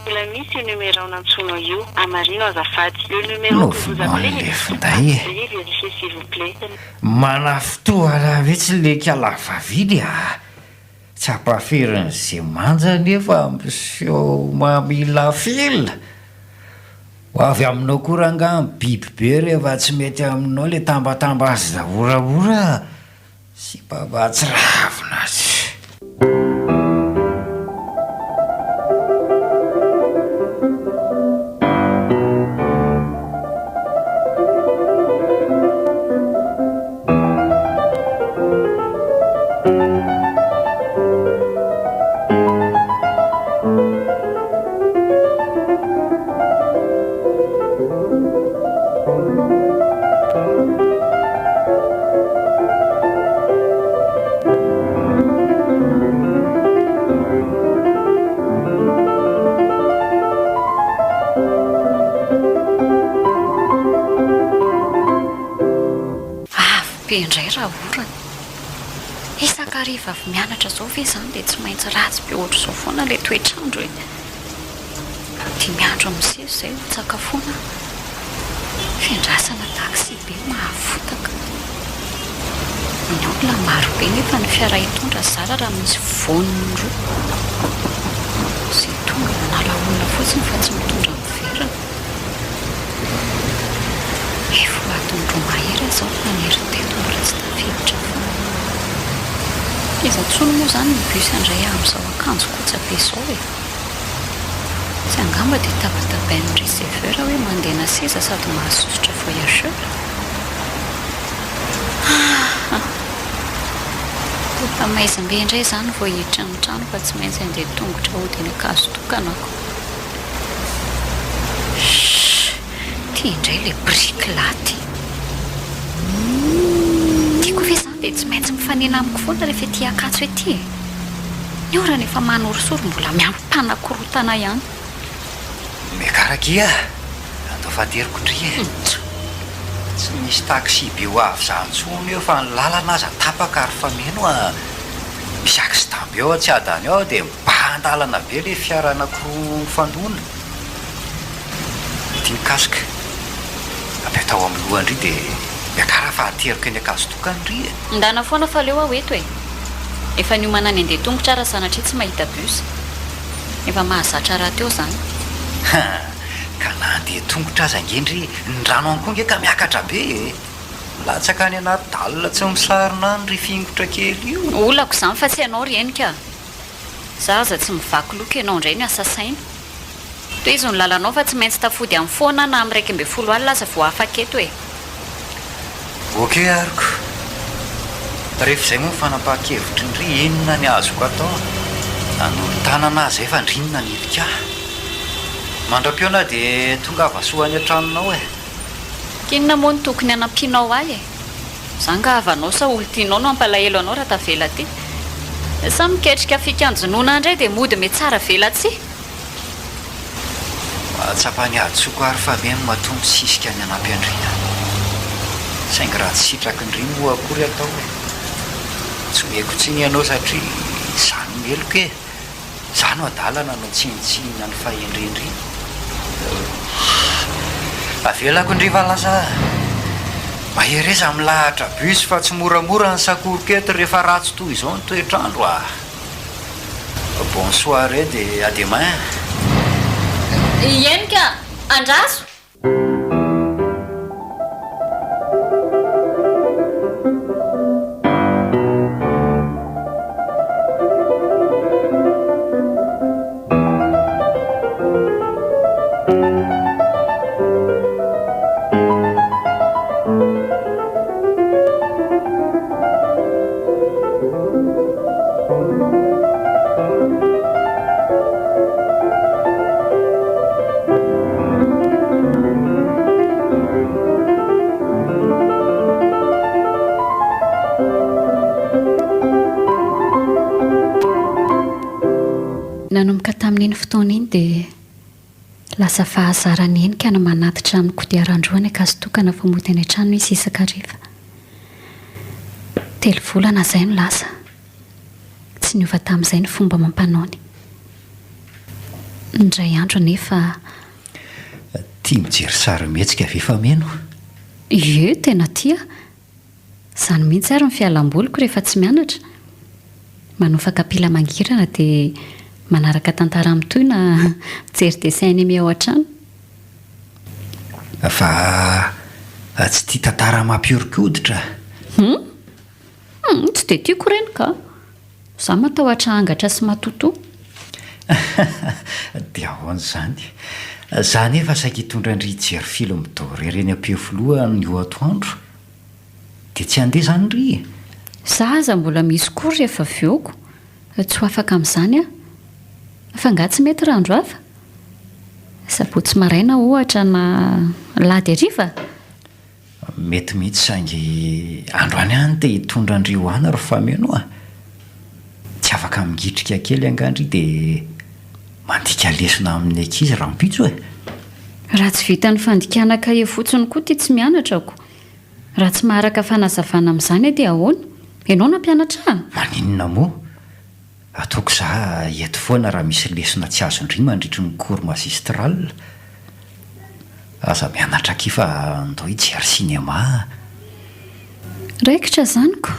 Mbola misy io numéro nantsonao io Amarino azafady. Le numéro no que vous vonoany appelez le n'est finday e veuillez vérifier s'il vous plaît. mana fotoala vetsy le kalavavily a tsy ampafirin'izay manja nefa mpiseo mamila fila ho avy aminao koranga biby be rehefa tsy mety aminao le tambatamba azy zaoraora sy babatsy ravina azy Indray raha orana isakariva avy mianatra zao ve zany dia tsy maintsy ratsy be ohatr' izao foana le toetrandro e dia miandro amin'izay izay ho tsakafoana fiandrasana taxi be mahafotaka ny olona maro be nefa ny fiara hitondra zara raha misy voniny roa izay tonga manala olona fotsiny fa tsy mitondra miverina efa atondro mahery zao maniry teto mbola tsy tafiditra foana iza tsony moa zany ny bus andray amin'izao akanjo kotsabe izao e tsy angamba dia tabatabain'ny receveur hoe mandehana seza sady mahasosotra voyageur efa maizimbe indray zany vao hiditra ny trano fa tsy maintsy andeha tongotra hodiny akazo tokanako tia indray le brika laty tiako ve zany dia tsy maintsy mifanena amiko foana rehefa ety akatso ety ny orana efa manorosory mbola miampimpanakorotana ihany mekarakia andao fateriko ndry tsy misy taxi be ho avy zantsony eo fa ny lalana aza tapaka ary fameno a misy accident be ao tsy adany ao dia mibandalana be le fiara anakoroa fandona tia mikasika apetao amin'ny lohany ry dia miakara fahateriko eny akazo tokany ry ndana foana fa leo aho eto e efa niomana ny andeha tongotra raha sanatria tsy mahita bus efa mahazatra raha teo zany ka na andeha tongotra aza angendry ny rano any koa nge ka miakatra be latsaka any anaty dalina tsy misarina any ry fingotra kely io olako zany fa tsy ianao reny ka za aza tsy mivaky loka ianao indray ny asasaina to izy ny lalanao fa tsy maintsy tafody amin'ny foana na amin'ny 1 alina aza vo afaka eto e oke ariko rehefa izay moa mifanapaha-kevitry ndry inona ny azoko atao anolo-tanana azy efa ndrinona ny ilika mandram-piona dia tonga avasoany an-tranonao e kinona moa ny tokony anampianao ahy e za nga havanao sa olo tianao no ampalahelo anao raha tavela ty sa miketrika fikanjonona indray dia mody me tsara vela tsy mahatsapany adytsoko ary fa be ny matombo sisika ny anampiandrina saingy raha tsy sitraky ndry moa akory atao e tsy meko tsy ny ianao satria zany meloko e za no adalana no tsinitsihina ny fahendrendry avelako ndry valaza mahereza milahatra bus fa tsy moramora ny sakorokety rehefa ratsy toy izao ny toetrandro a bonsoir e dia à demain ienika andraso nanomboka tamin'iny fotoana iny dia lasa fahazarany enika na manatitra amin'ny kodiaran-droany akazotokana famody any an-trano isy isan-kariva. 3 volana izay no lasa tsy niova tamin'izay ny fomba mampanaony. Indray andro nefa tia mijery sary mihetsika ve fameno? ie tena tia. Izany mihitsy ary ny fialam-boliko rehefa tsy mianatra. Manofa kapila mangirana dia manaraka tantara amin'toy na mijery dessin animé ao an-trano. Fa tsy tia tantara mampiorikoditra. Tsy dia tiako ireny ka. Za matahotra angatra sy matoto. Dia ahoana izany. Za nefa saika hitondra andry hijery film doré reny am-pihafoloha ny eo atoandro. Dia tsy handeha izany ry. Za aza mbola misy kory rehefa aveoko. Tsy ho afaka amin'izany a. Fa nga tsy mety randro hafa. Sabotsy maraina ohatra na lady hariva. Mety mihitsy saingy androany any dia hitondra andry hoana ry fameno a. Tsy afaka migitrika kely angandry dia mandika lesona amin'ny ankizy raha mpitso e. Raha tsy vita ny fandikana kahie fotsiny koa tia tsy mianatrako. Raha tsy maharaka fanazavana amin'izany dia ahoana? Ianao nampianatra? Maninona moa? Ataoko za eto foana raha misy lesona tsy azo indry mandritry ny cours magistral. Aza mianatra kifa andao hijery sinema. Raikitra zaniko.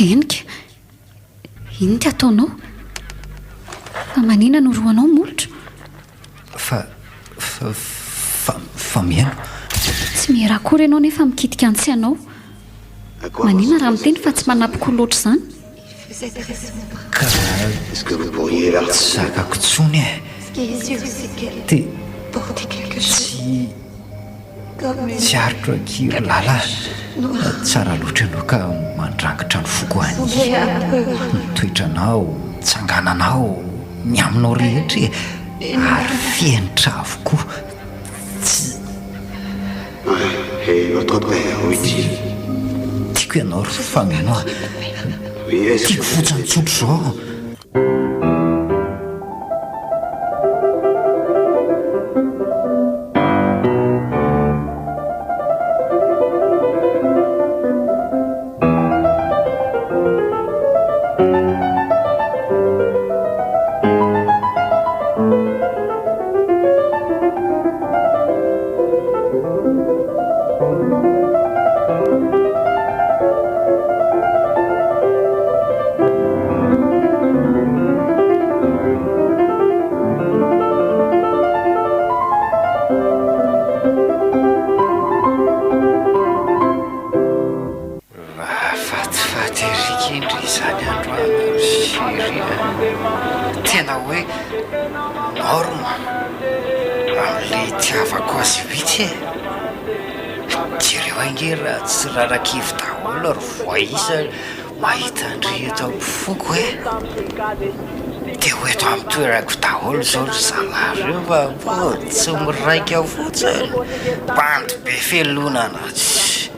Enika, iny ty ataonao? Fa manina no roanao molotro? Fa miaino. Tsy mihera akory ianao nefa mikitika antsy ianao. Manina raha miteny fa tsy manapoko loatra izany? Ka tsy zakako tsony e. Dia tsy aritra kiry lala. Tsara loatra ianao ka mandrangitra ny foko any. Nitoetranao, tsangananao, ny aminao rehetra ary fienitra avokoa. Tiako ianao ry fameno a. Tiako fotsiny tsotro izao. Tena hoe norma amin'ilay tiavako azy vitsy e. Jereo ange raha tsy rarakivy daholo ry voaisa mahita andry eto ampofoako e. dia hoeto amin'ny toerako daholo zao ry zanareo fa tsy miraika fotsiny bandy be felonana tsy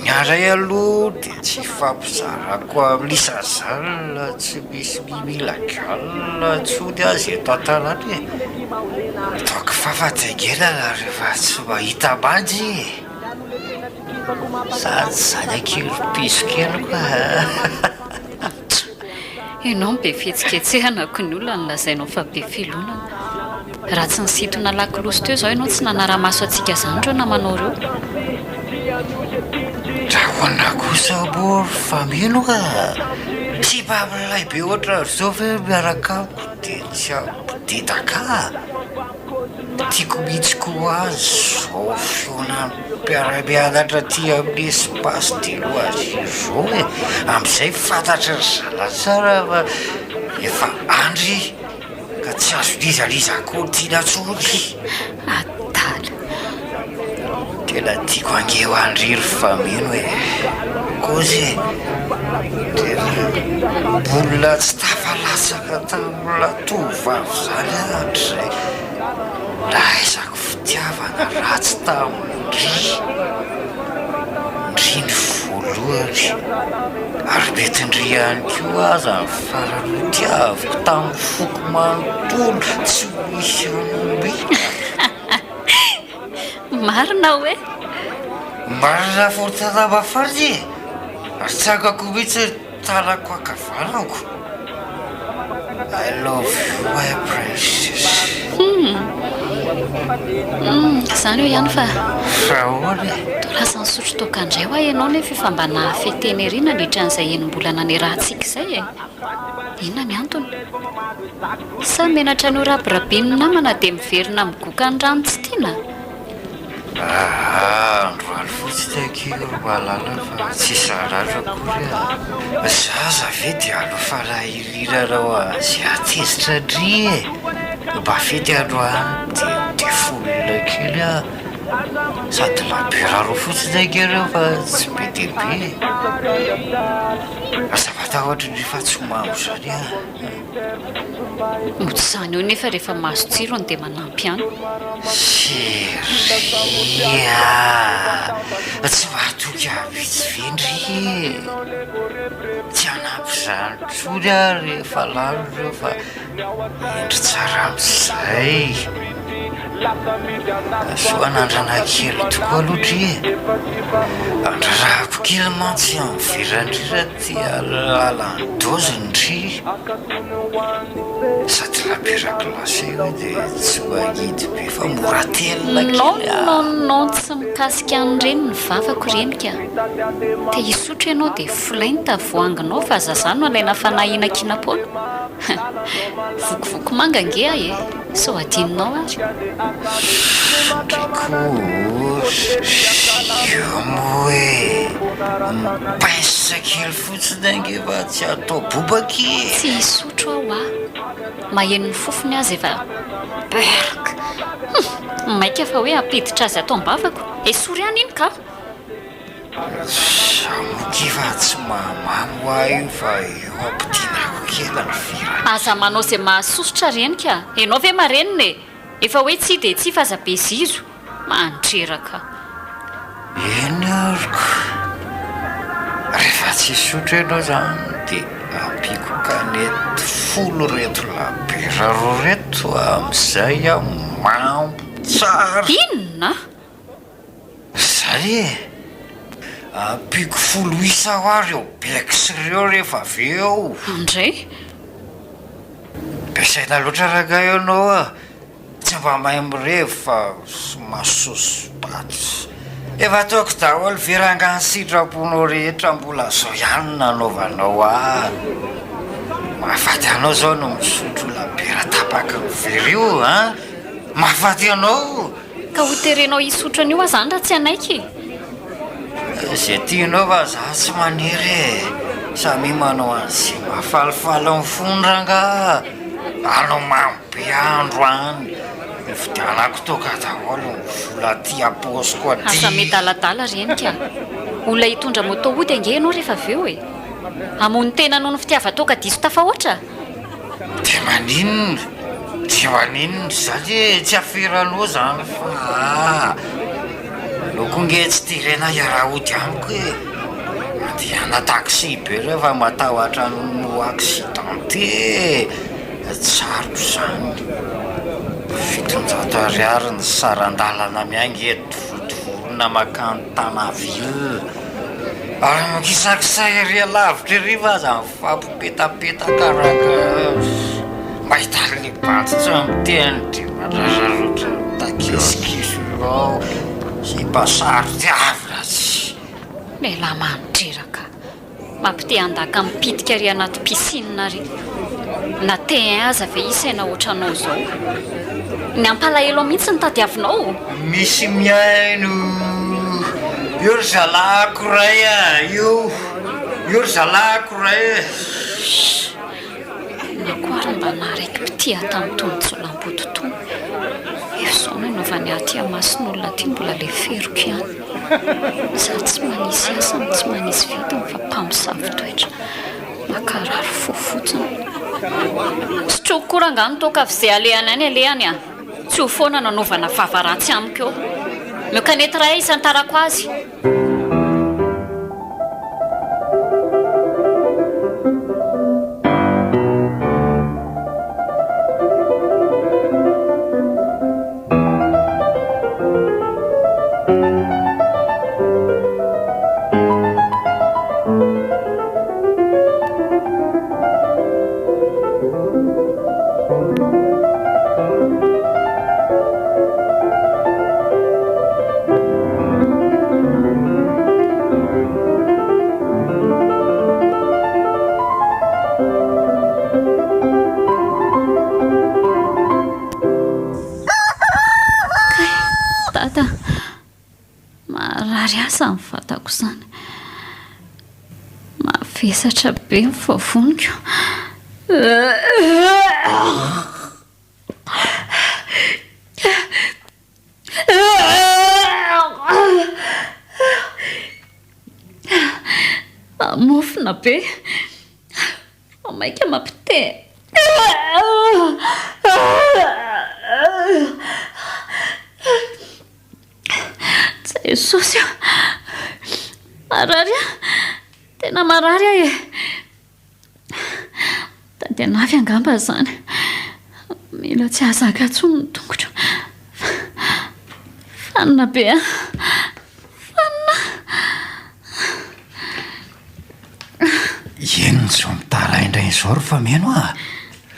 miaray aloha dia tsy fampizarako amisazalina tsy misy mimilagala tsony azy eto an-tanany ataoko fahafategelana rehefa tsy mahita bandy sady zany akely piso-kely koa ianao ny be fihetsiketsehana ko ny olona ny lazainao fa be filonana raha tsy nisitona lakiloso teo izao ianao tsy nanara-maso antsika izany reo namanao reo raha hoana kosa bory famino ka tsy mpamilay be ohatra zao ve miaraka amiko dia tsy ampididaka tiako mihitsy koa azy zao fiona mpiara-mianatra ty amin'ny espasy deloa azy zao e amin'izay fantatra ry zala tsara fa efa andry ka tsy azo lizaliza koa tiana tsony atala tena tiako angeo andriry famino e kozy tena bolona tsy tafalatsaka tamina tovavy zany andry raha izako fitiavana ratsy tamindry ndry ny voalohany ary mety ndry ihany koa aza ny farany tiaviko tamin'ny foko manontolo tsy misy anomby marina hoe marina fotanamafary ary tsakako mihitsy tanako akavanako I love you my precious izany hoe ihany fa rahoany tolasa ny sotro tokandray ho a ianao nefa efa mba nahafeteny ery nandritra an'izay enim-bolana ny rahantsika izay e inona ny antony sa menatra ny ho rabirabiny namana dia miverina migoka ny rano tsy tiana androany fotsiny akely malala fa tsy saratra kory zaza ve dia alofa lahirinanao azy atezitra ndry e mba fety androany de folona kely a sady laberaro fotsiny akereo fa tsy be debe azavatahoatra ndrefa tsy mamo zany a motsy izany eo nefa rehefa mahazo tsirony dia manampy any seria tsy mahatoky avitsivendry tsy anampy zany tsony a rehefa lalo reo fa endry tsara am'izay soanandrana kely tokoa alohatry e andrarahako kely mantsy am'verandrira tia lalandozindry sady laberako lasy eo dia tsy mahidy be fa moratelina non tsy mikasika an'ireny ny vavako renika te hisotro ianao dia folainy tavoanginao fa zazano alaina fanahina kinapona vokovoko manga nge a e sao adininao ary ndriko io moe mipaisisa kely fotsiny ange fa tsy atao bobaky tsy hisotro aho a maheno ny fofony azy efa beraka maika fa hoe ampiditra azy atao m-bavako esory any iny ka samokifa tsy mahamamo ah io fa eo ampidinako kely ny vira aza manao izay mahasosotra renika ianao ve marenina e efa hoe tsy dia tsy fa aza be zizo mandreraka eny ariko rehefa tsy sotro ianao zany dia ampiko kanety folo reto laberaro reto amin'izay a mambo tsara inona zay e ampiko folo isa ho ary eo bekisy reo rehefa avy eo andray mpiasaina loatra raga ianao a tsy mba mahay mirevo fa masoso paty efa ataoko daholo verangany sitraponao rehetra mbola zao ihany nanaovanao a mahafaty anao zao no misotro labera tapaka mivery io a mahafaty anao ka ho terenao hisotro an'io a zany raha tsy anaiky zay tianao fa za tsy manery e samy manao an'zay mahafalifaly amin'ny fondrangà anao mambe andro any fidianako toka daholo vola ty aposiko aty asa medaladala renika olona hitondra moto ody ange ianao rehefa avy eo e amony tena noho ny fitiava toka diso tafahoatra de maninona za le tsy aferanao zany fa lokonge tsy tirena iaraha-ody amiko hoe andehana taxi be rehefa matahotra no accidenté tsaroko zany 700 ariary ny sarandalana miangy eto votovorona makany Tanaville ary makisakisa ery lavitra ery fa aza mifampipetapetaka raka mahita le bantsy tsy miteny de madrararotra takisikisy ao sy basary avy ratsy lehilahy manitreraka mampite handaka mipitika ry anaty piscine ry na te aza ve isaina ohatranao zao ny ampalahelo mihitsy ny tadiavinao misy miaino io ry zalako ray io ry zalako ray nakoary mba naraiky pitia tamin'ny tonotsolam-bototono efizao no inaovany aty amasin'olona ty mbola le feroko ihany za tsy manisy asany tsy manisy vitany fa mpamosavy toetra makarary fofotsiny sy troko korangano toka avy zay alehany any alehany a tsy ho foana nanaovana vavaratsy amiko eo miokanety ray isantarako azy Samy fatako zany mavesatra be mifavoniko mofina be maika mampite Jesosy marary tena marary e tady anavy angamba zany mila tsy azaka tsony ny tongotra fanina be fanina ino zao mitaraindray zao ry fameno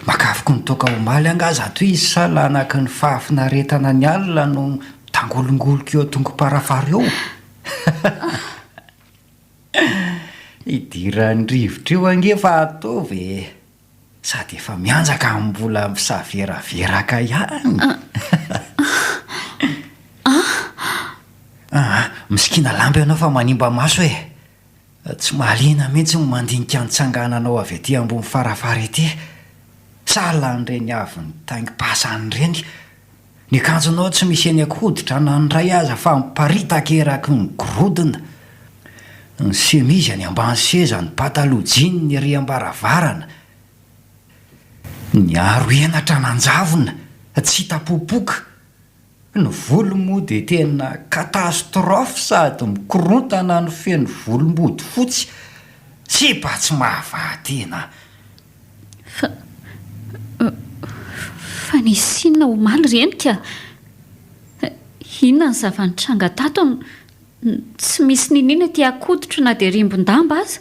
makafoko nitoka omaly angaza toy izy salanaky ny fahafinaretana ny alina no tangolongoloko eo tongo-parafary eo idiran'ny rivotra eo ange fa ataovy sady efa mianjaka mbola misaveraveraka ihany misikina lamba ianao fa manimba maso tsy mahaliana mihitsy ny mandinika nitsangananao avy aty ambony farafary ety salan'ireny avy ny taingim-pasany ireny ny akanjonao tsy misy eny akoditra na nyray aza fa miparitaka eraky ny gorodona ny semizy any ambany seza ny pataloha jeans ny ery ambaravarana ny aro enatra nanjavona tsy hitapopoka ny volo moa dia tena katastrofe sady mikorontana ny feno volom-body fotsy tsy mba tsy mahavatena fa nisy inona omaly renika inona ny zavanitranga tato tsy misy ninina ty akoditra na dia rimbon-damba aza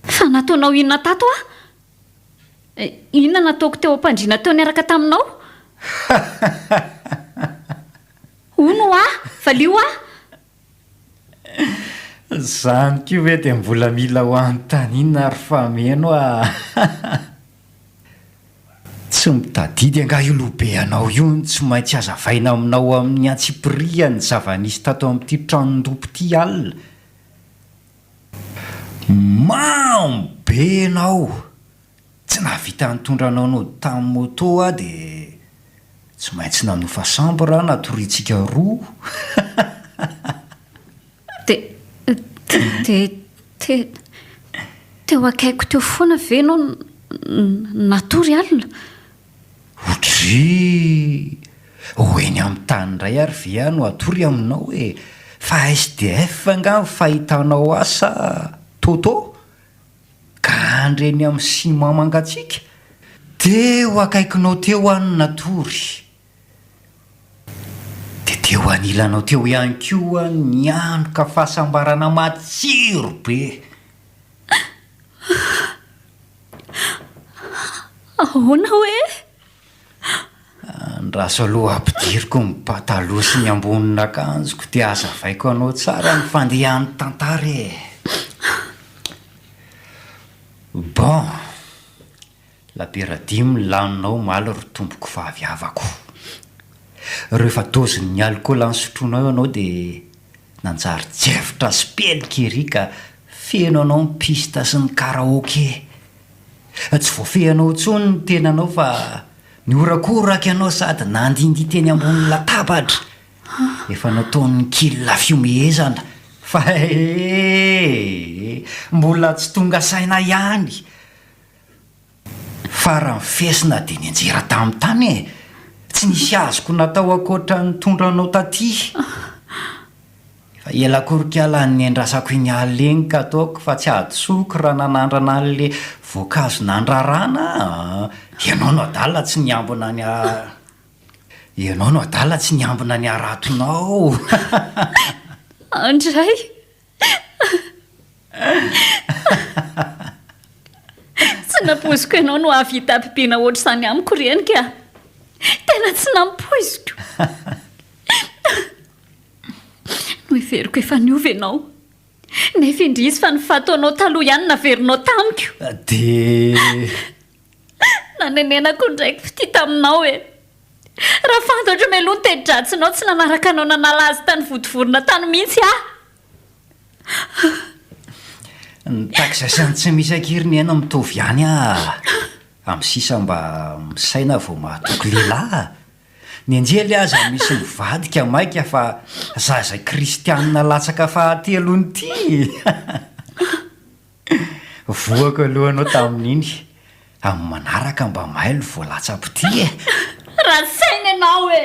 fa nataonao inona tato inona nataoko teo am-pandriana teo niaraka taminao ono valio zany ko hoe dia mbola mila ho anontaniana ary fameno tsy mitadidy anga io lobe anao io tsy maintsy azavaina aminao amin'ny antsipria ny zava-nisy tato amin'ity tranondopo ty alina mambe anao tsy navita nitondranao no tamin'ny moto dia tsy maintsy nanofa sambre natoritsika roa teo akaiko teo foana ve no natory alina otry hoeny amin'ny tany indray ary ve no atory aminao hoe fa SDF nga fahitanao asa toto ka andreny amin'ny sima mangatsiaka teo akaikinao teo any natory de teo anilanao teo ihany koa ny androka fahasambarana matsiro be. ahoana hoe andraso aloha ampidiriko ny pataloha sy ny ambonin'akanjoko dia azavaiko anao tsara ny fandehan'ny tantara e. Bon, laperadimy laninao maly ry tompoko fahaviavako. Rehefa doziny alcool ansotroanao ianao dia nanjary jefitra sy pelikery ka feno anao ny pista sy ny karaoke. Tsy voafehanao intsony ny tenanao fa niorakoraka ianao sady nandindy teny ambony latabatra. Efa nataon'ny kila fiomehezana fa mbola tsy tonga saina ihany. Fara mifesina dia nianjera tamin'ny tany e. Tsy nisy azoko natao akoatra ny tondranao taty. Fa ela korikala ny andrasako iny aleny ka ataoko fa tsy adsoko raha nanandrana an'le voankazo nandrarana. Ianao no adala tsy niambina ny ianao no adala tsy niambina ny aratonao. Andray tsy nampoiziko ianao no avita ampipiana ohatry sany amiko reny ka tena tsy nampoiziko. No iveriko efa niova ianao nefa indrisy fa ny fataonao taloha ihany naverinao tamiko. De nanenenako ndraiky fity taminao e. Raha fantatra meloha ny tedi-dratsinao tsy nanaraka anao nanala azy tany vodivorona tany mihitsy ah. ny taksasany tsy misy akiriny iana mitovy ihany amin'ny sisa mba misaina vao mahatoky lehilahy. Ny anjely aza misy mivadika maika fa zaza kristianina latsaka fahatelony ty. Voako aloha anao tamin'iny amin'ny manaraka mba mailo voalatsa-pity e. Raha saina ianao e.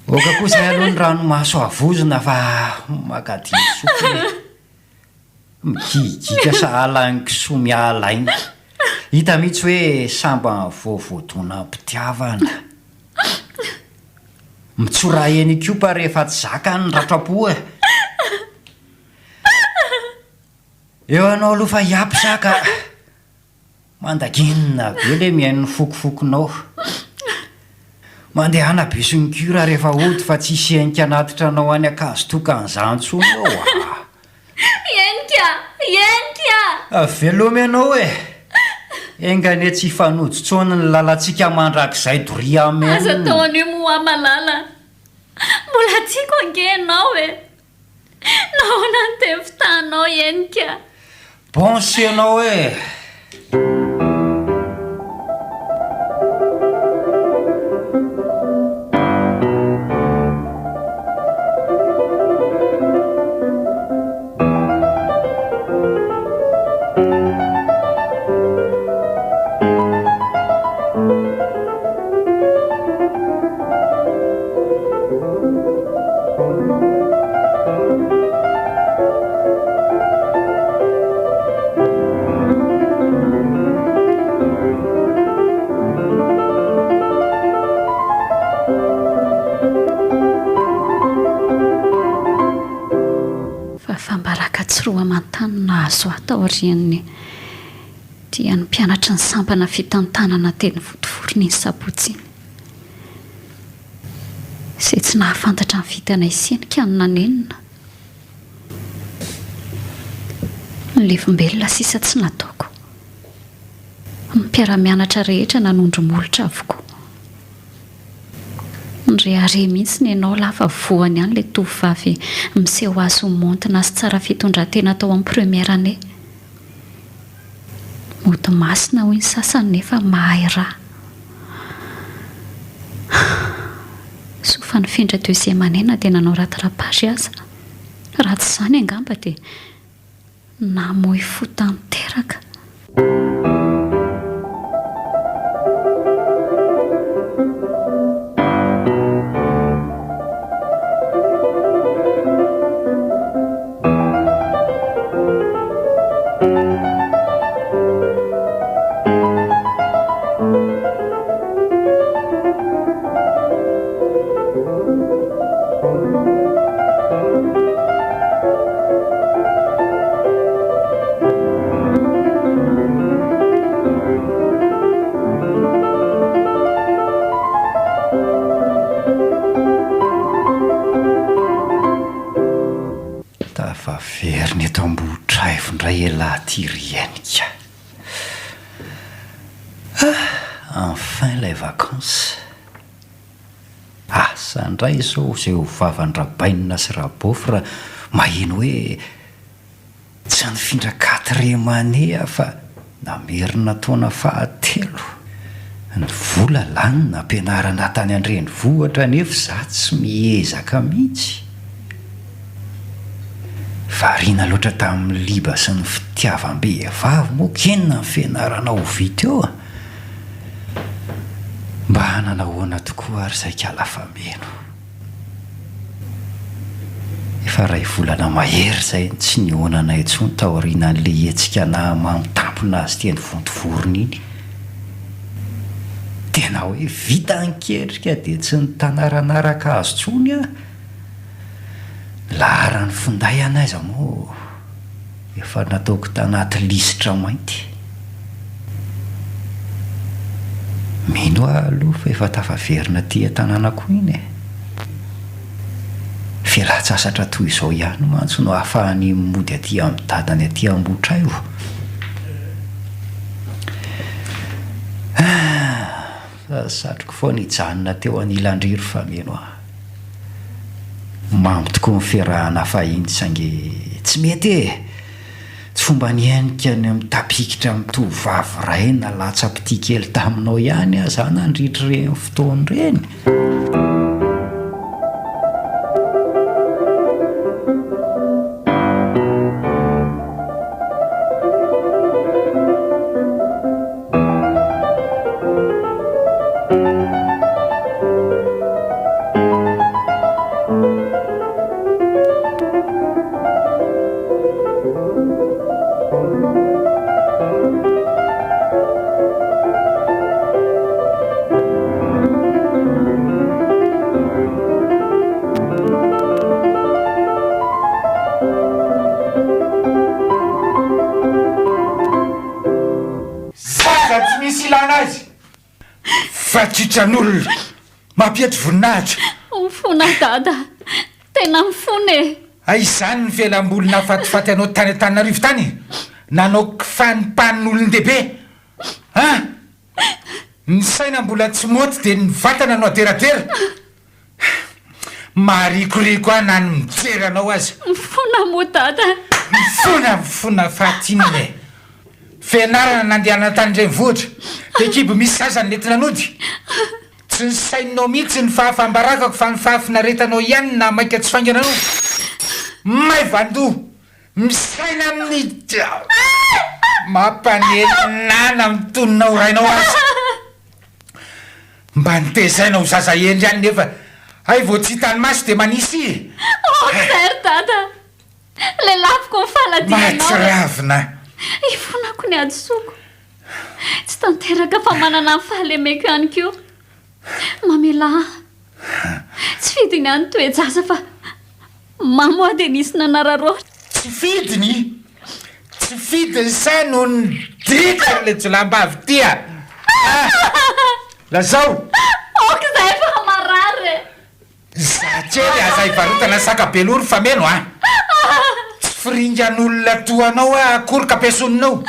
Oka kosa aloha ny ranomaso avozona fa makady sofina. Mikikika sahala ny kisoa mialaina. Hita mihitsy hoe samba voavodona mpitiavana. Mitsora eny kopa rehefa tsy zaka ny ratrapo e. Eo anao aloha fa hiampy saka mandaginina be le mihain'ny fokofokonao. Mandehana be sy ny kura rehefa hody fa tsy hisenika anatitra anao any akazo tokan'izantsony ao Enika velomy ianao e. Engane tsy fanojitsony ny lalantsika mandrakizay doria amena. aza tao an'io moa malala mbola tiako ange ianao e. Nahoana ny tevitanao Enika. Pensy ianao e. Nahazo atao arian'ny dia ny mpianatra ny sampana fitantanana teny votovorony ny sabotsiny. Izay tsy nahafantatra ny vitana isenika ny nanenina. Ny levombelona sisa tsy nataoko. Ny mpiara-mianatra rehetra nanondromolotra avokoa. Nyrehare mihitsy ny ianao lafa voany ihany ilay tovovavy miseho azy ho montina sy tsara fitondran-tena tao amin'ny première année. Mody masina hoy ny sasany nefa mahay raha. Sofa nifindra deuxième année na dia nanao rattrapage aza. Raha tsy izany angamba dia namoy fo tanteraka. Tafaveriny eto ambohitraivo ndray elahtyrienika. Enfin lay vacances. Asa ndray zao zay ho vavan-drabainina sy rabofy raha maheno hoe tsy nifindra 4e année fa namerina taona fahatelo. Ny vola lanina ampianarana tany an-drenivohitra nefa za tsy miezaka mihitsy. Variana loatra tamin'ny liba sy ny fitiavam-behivavy moa kenina ny fianarana ho vita eo. Mba hananahoana tokoa ary izay kalafameno. Efa ray volana mahery izay tsy nihonana intsony taoriana an'ilay hetsika na mamitampona azy teny vontovorona iny. Tena hoe vita anketrika dia tsy nitanaranaraka azy tsony a. Laharany finday anaiza moa efa nataoko tanaty lisitra mainty. Mino aloha fa efa tafaverina tia tanànako iny. Fialan-tsasatra toy izao ihany mantsy no ahafahany mody aty amin'ny dadany aty Ambohitraivo. Satroko foana hijanona teo anilan-driro fa meno aho. Mamy tokoa ny fiarahana fahiny saingy tsy mety e. Tsy fomba niainika ny mitapikitra amin'ny tovovavy ray na latsa-pity kely taminao ihany aho zany nandritra ireny fotoana ireny. Fatritran'olona mampietry voninahitra. Mifona dada, tena mifona e. Izany ny fialam-bolina fatifaty anao tany Antananarivo tany. Nanao fanimpanin'olon-dehibe. Ny saina mbola tsy moty dia ny vatana no ateratera. Marikoriko aho na ny mijery anao azy. Mifona moa dada. Mifona fahatinana e. Fianarana nandehanana tany Renivohitra. Dia kibo misy sasany nentina nody. Tsy ny saininao mihitsy ny fahafambarakako fa ny fahafinaretanao ihany na maika tsy fangananao. May vandoha. Misaina amin'ny mampanenana mitononao rainao azy. Mba nitezainao zaza endry any nefa ay vao tsy hitany maso dia manisy. Zer dada. Le laviko ny faladinanao. Matsiravina. Ifonako ny adisoko. Tsy tanteraka fa manana ny fahalemeko ihany koa. Mamela. Tsy fidiny any toejaza fa mamoa dia nisy nanararao. Tsy fidiny? Tsy fidiny sa no ny dika le jolambavy tia. Lazao. Okizay fa marary. Zakery aza ivarotana sakabelory fa meno a. Tsy firingan'olona toanao akory kapesoninao.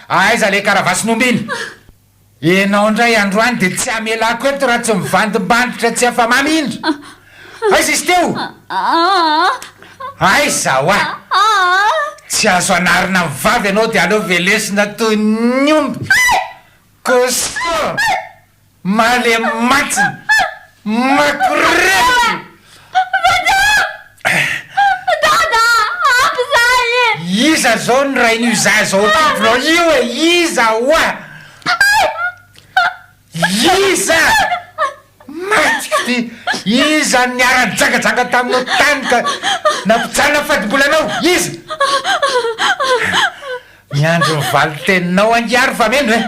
Aiza le karavasinominy. Enao ndray androany dia tsy amelako eto raha tsy mivandimbanitra tsy afamamy indra. Aiza izy teo? Aiza ho a. Tsy azo anarina mivavy ianao dia aleo velesina toy ny omby. Koso male matsiny makorety. Dada! iza zao ny rain'io za zao tivonao io e iza oa iza matika ty iza niara-jangajanga taminao tany ka nampijana fadimbolanao iza miandro mivaly teninao angiary fa meno e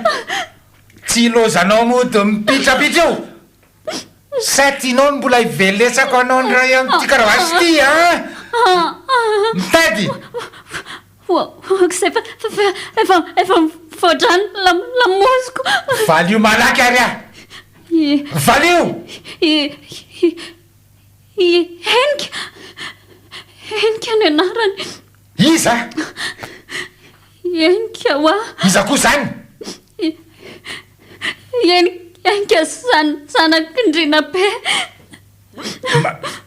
tsy lozanao mody mipitrapitra eo sa tianao ny mbola hivelesako anao ny ray am'ty karavasy ty a mitady efa mivoadrany lamoziko valy io malaky ary a valy io enika ny anarany iza enika hoa iza koa zany enika zanak'indrina be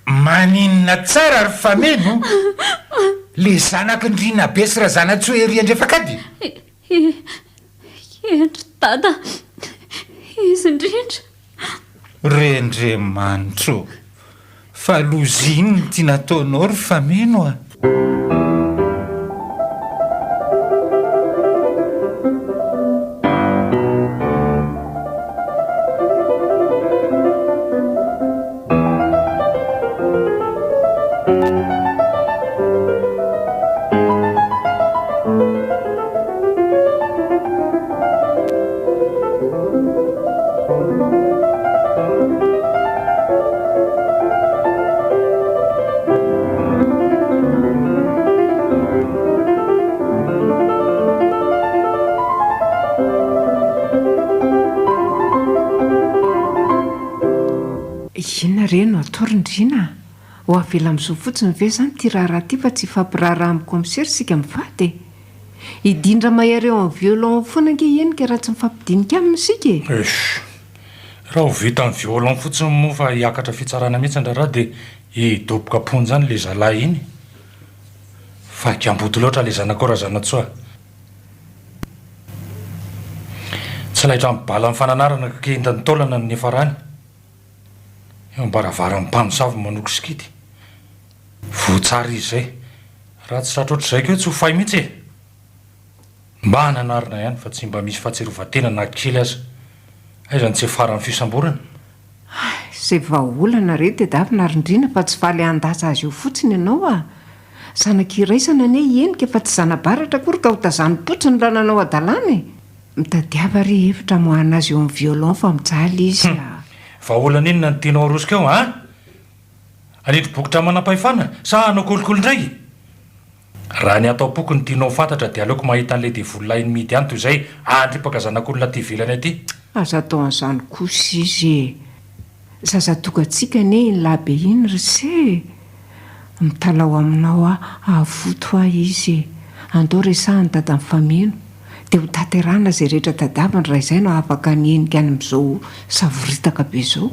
maninona tsara ary fameno le zanak'indrina be sy raha zana-tso ery andrefakady endry dada izy indrindra rendremanitro fa loziny ny tia nataonao ry fameno a ina reno atorindrina ho avela amin'izao fotsiny ve zany ty raharaha ty fa tsy fampiraharaha amin'ny komisery sika mivady hidindra mahareo amin'ny violon foana ange enika raha tsy mifampidinika aminy sika raha ho vita amin'ny violon fotsiny moa fa hiakatra fitsarana mihitsy ndraraha dia hidoboka pony zany le zalahy iny fa kiambody loatra le zanako raha zanatsoa tsy lahitra mibala amin'ny fananarana kakehindany taolana ny efarany eo mbaravara amin'ny mpamosavy manoko sikidy voatsara izy zay raha tsy satroatra zay keo tsy ho fay mihitsy e mba hananarina ihany fa tsy mba misy fahatserovatena na kely aza aizany tsy efara amin'ny fisamborana zay vaolana re dia davy narindrina fa tsy faly andasa azy eo fotsiny ianao a zanak'iraisana ane enika fa tsy zanabaratra kory ka ho tazanypotsiny raha nanao adalàna e mitadiava ry hevitra mohana azy eo amin'ny violon fa mijaly izy a vaolana inona ny tianao arosika eo a anidry bokotra manam-pahefana sa hanao kolokolondraiky raha ny atao poko ny tianao fantatra dia aleoko mahita an'ilay devololainy midy any toy izay andripaka zanak'olona ty ivelany aty aza atao an'izany kosa izy zazatokantsika ne ny labe iny ryse mitalao aminao a avoto a izy andao resahany dada amin'ny fameno dia ho taterana zay rehetra tadavany raha izay no afaka nienika any amin'izao savoritaka be izao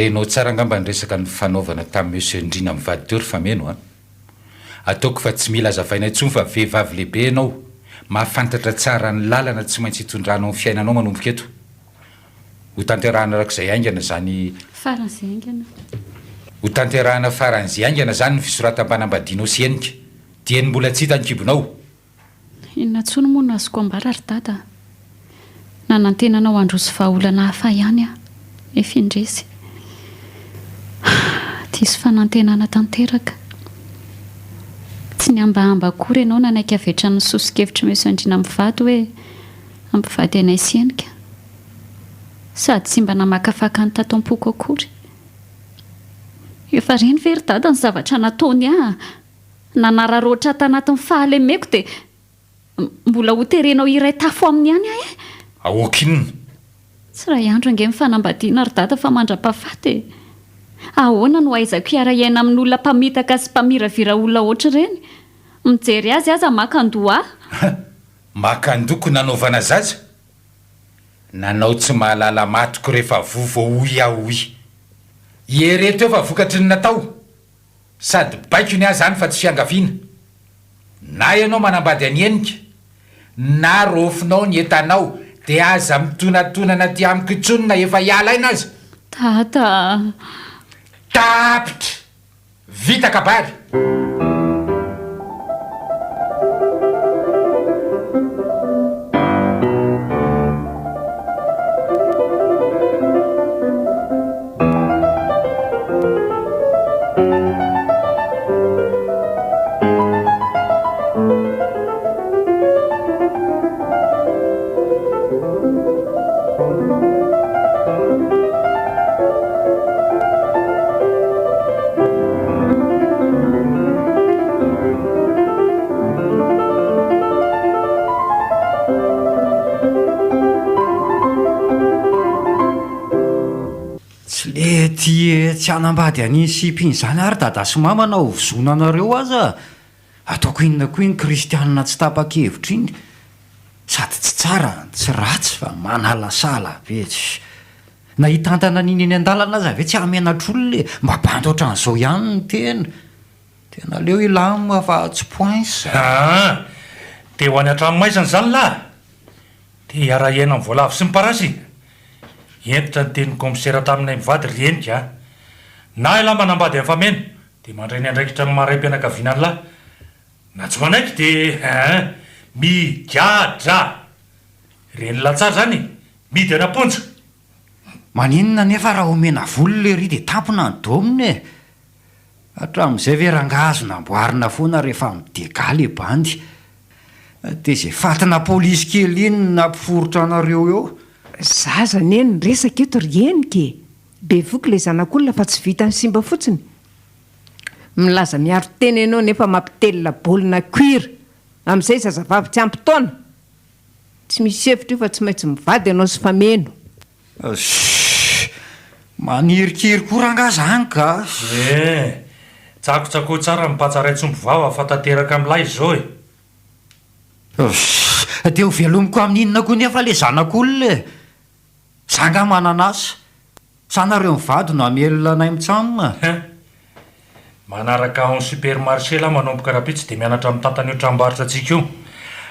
renao tsara angamba ny resaka ny fanaovana tamin'ny monsieur ndrina mivady teo ry fameno a ataoko fa tsy mila azavaina intsony fa vehivavy lehibe ianao mahafantatra tsara ny lalana tsy maintsy hitondranao amin'ny fiainanao manomboka eto ho tanterahana arak'izay aingana zany faran'izay aingana ho tanterahana faran'izay aingana zany ny fisoratam-panambadianao sy enika dia ny mbola tsy hita ny kibonao inona tsony moa no azoko ambara ry dada nanantenanao androso vahaolana hafa ihany a efindresy tisy fanantenana tanteraka tsy ny ambahamba akory ianao nanaiky avetra ny sosikevitra mesandrina mivady hoe ampivady anay sienika sady tsy mba namakafaka ny tato-am-poko akory efa reny very dada ny zavatra nataony a nanararoatra tanatin'ny fahalemeko dia mbola ho terenao iray tafo amin'ny ihany ahy aokinona tsy raha iandro ange mifanambadiana ry dada fa mandra-pahafaty ahoana no aizako hiara-iaina amin'olona mpamitaka sy mpamiravira olona oatra ireny mijery azy aza makandoa makandoko nanaovana zaza nanao tsy mahalala matoko rehefa vovo oy ahoy iereto eo fa vokatry ny natao sady baiko ny azy zany fa tsy fiangaviana na ianao manambady anyenika na rofinao ny entanao dia aza mitonatonana ty amiko itsonina efa hialaina azy dada tapitra vita kabary Tsy anambady an'iny sipiny izany ary dada sy mamana ho zonanareo aza ataoko inona koa iny kristianina tsy tapa-kevitra iny sady tsy tsara tsy ratsy fa manalasala vetsy na hitantana n'iny eny an-dalana aza ve tsy hamenatr'olona le mba banto ohatran'izao ihany ny tena leo ilama fa tsy poinsa dia ho any an-tranomaizana zany lahy dia hiara-iaina amin'ny voalavo sy miparasy entitra ny teny komisera taminay mivady rienika na ilahy manambady amin'ny fameno dia mandray ny andraikitra ny maray-pianakaviana ny lahy na tsy manaiky dia migadra reny latsara zany midy anaponja maninona nefa raha omena volo le ry dia tampona ny domina e hatramin'izay ve rangazo namboarina foana rehefa midegaly e bandy dia izay fatina polisy kely iny nampiforotra anareo eo zaza ny eny resaka eto ry enike be voky le zanak'olona fa tsy vita ny simba fotsiny milaza miaro tena ianao nefa mampitelona baolina cuir amin'izay zazavavy tsy ampitaona tsy misy hevitra io fa tsy maintsy mivady ianao sy fameno manirikiry koa rangaza any ka tsakotsako tsara mipatsaraitsombo vava fa tanteraka amin'lahy izao dia ho velomiko amin'inona koa nefa le zanak'olona e zanga mananasa sanareo mivady no amelona anay mitsamina manaraka ao ny supermarché lahy manomboka rapitsy dia mianatra amin'ny tantany io trambaritra antsika io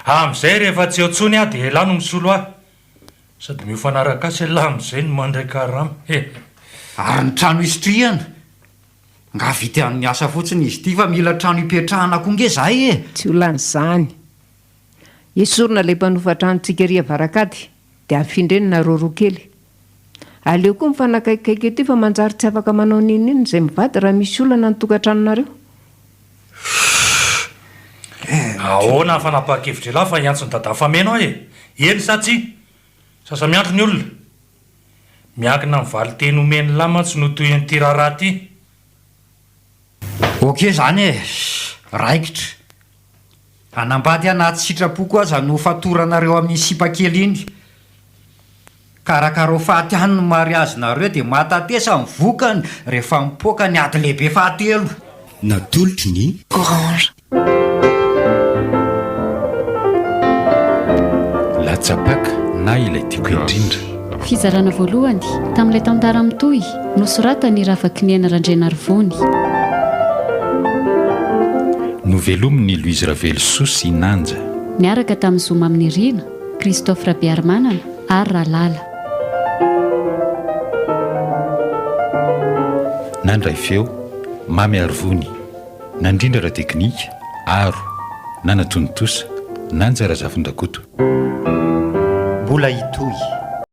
amin'izay rehefa tsy eo tsony dia lahy no misolo ahy sady miofanaraka asy lahy amin'izay no mandray karama ary ny trano isotrihana nga vita amin'ny asa fotsiny izy ity fa mila trano hipetrahana koa nge zahay e tsy olan'izany esorina le mpanofatranotsika ry avarakady dia afindrenina roroa kely aleo koa mifanakaikikaiky ety fa manjary tsy afaka manao nininy izay mivady raha misy olana ny tokantranonareo ahoana fanapa-kevitra lahy fa hiantsony dada fameno ahy eny sa tsy sasa miandro ny olona miankina mivaly teny omeny lamatsy no toy ny tiraraha ty oke zany e raikitra anambady anaty sitrapoko aza no fatoranareo amin'ny sipa-kely iny karakaro faty hany no mary azonareo dia matatesa mivokany rehefa mipoaka ny ady lehibe fahatelo natolotry ny orange latsapaka na ilay tiako indrindra fizarana voalohany tamin'ilay tantara mitohy nosoratany ravaky ny anarandraina rivony novelomin'ny Louise Ravelso sy Nanja niaraka tamin'ny Zoma amin'ny Rina Christophe Rabiarmanana ary Ralala nandray feo mamy arivony nandrindra raha teknika aro nanatonitosa Nanja Razafindrakoto mbola hitohy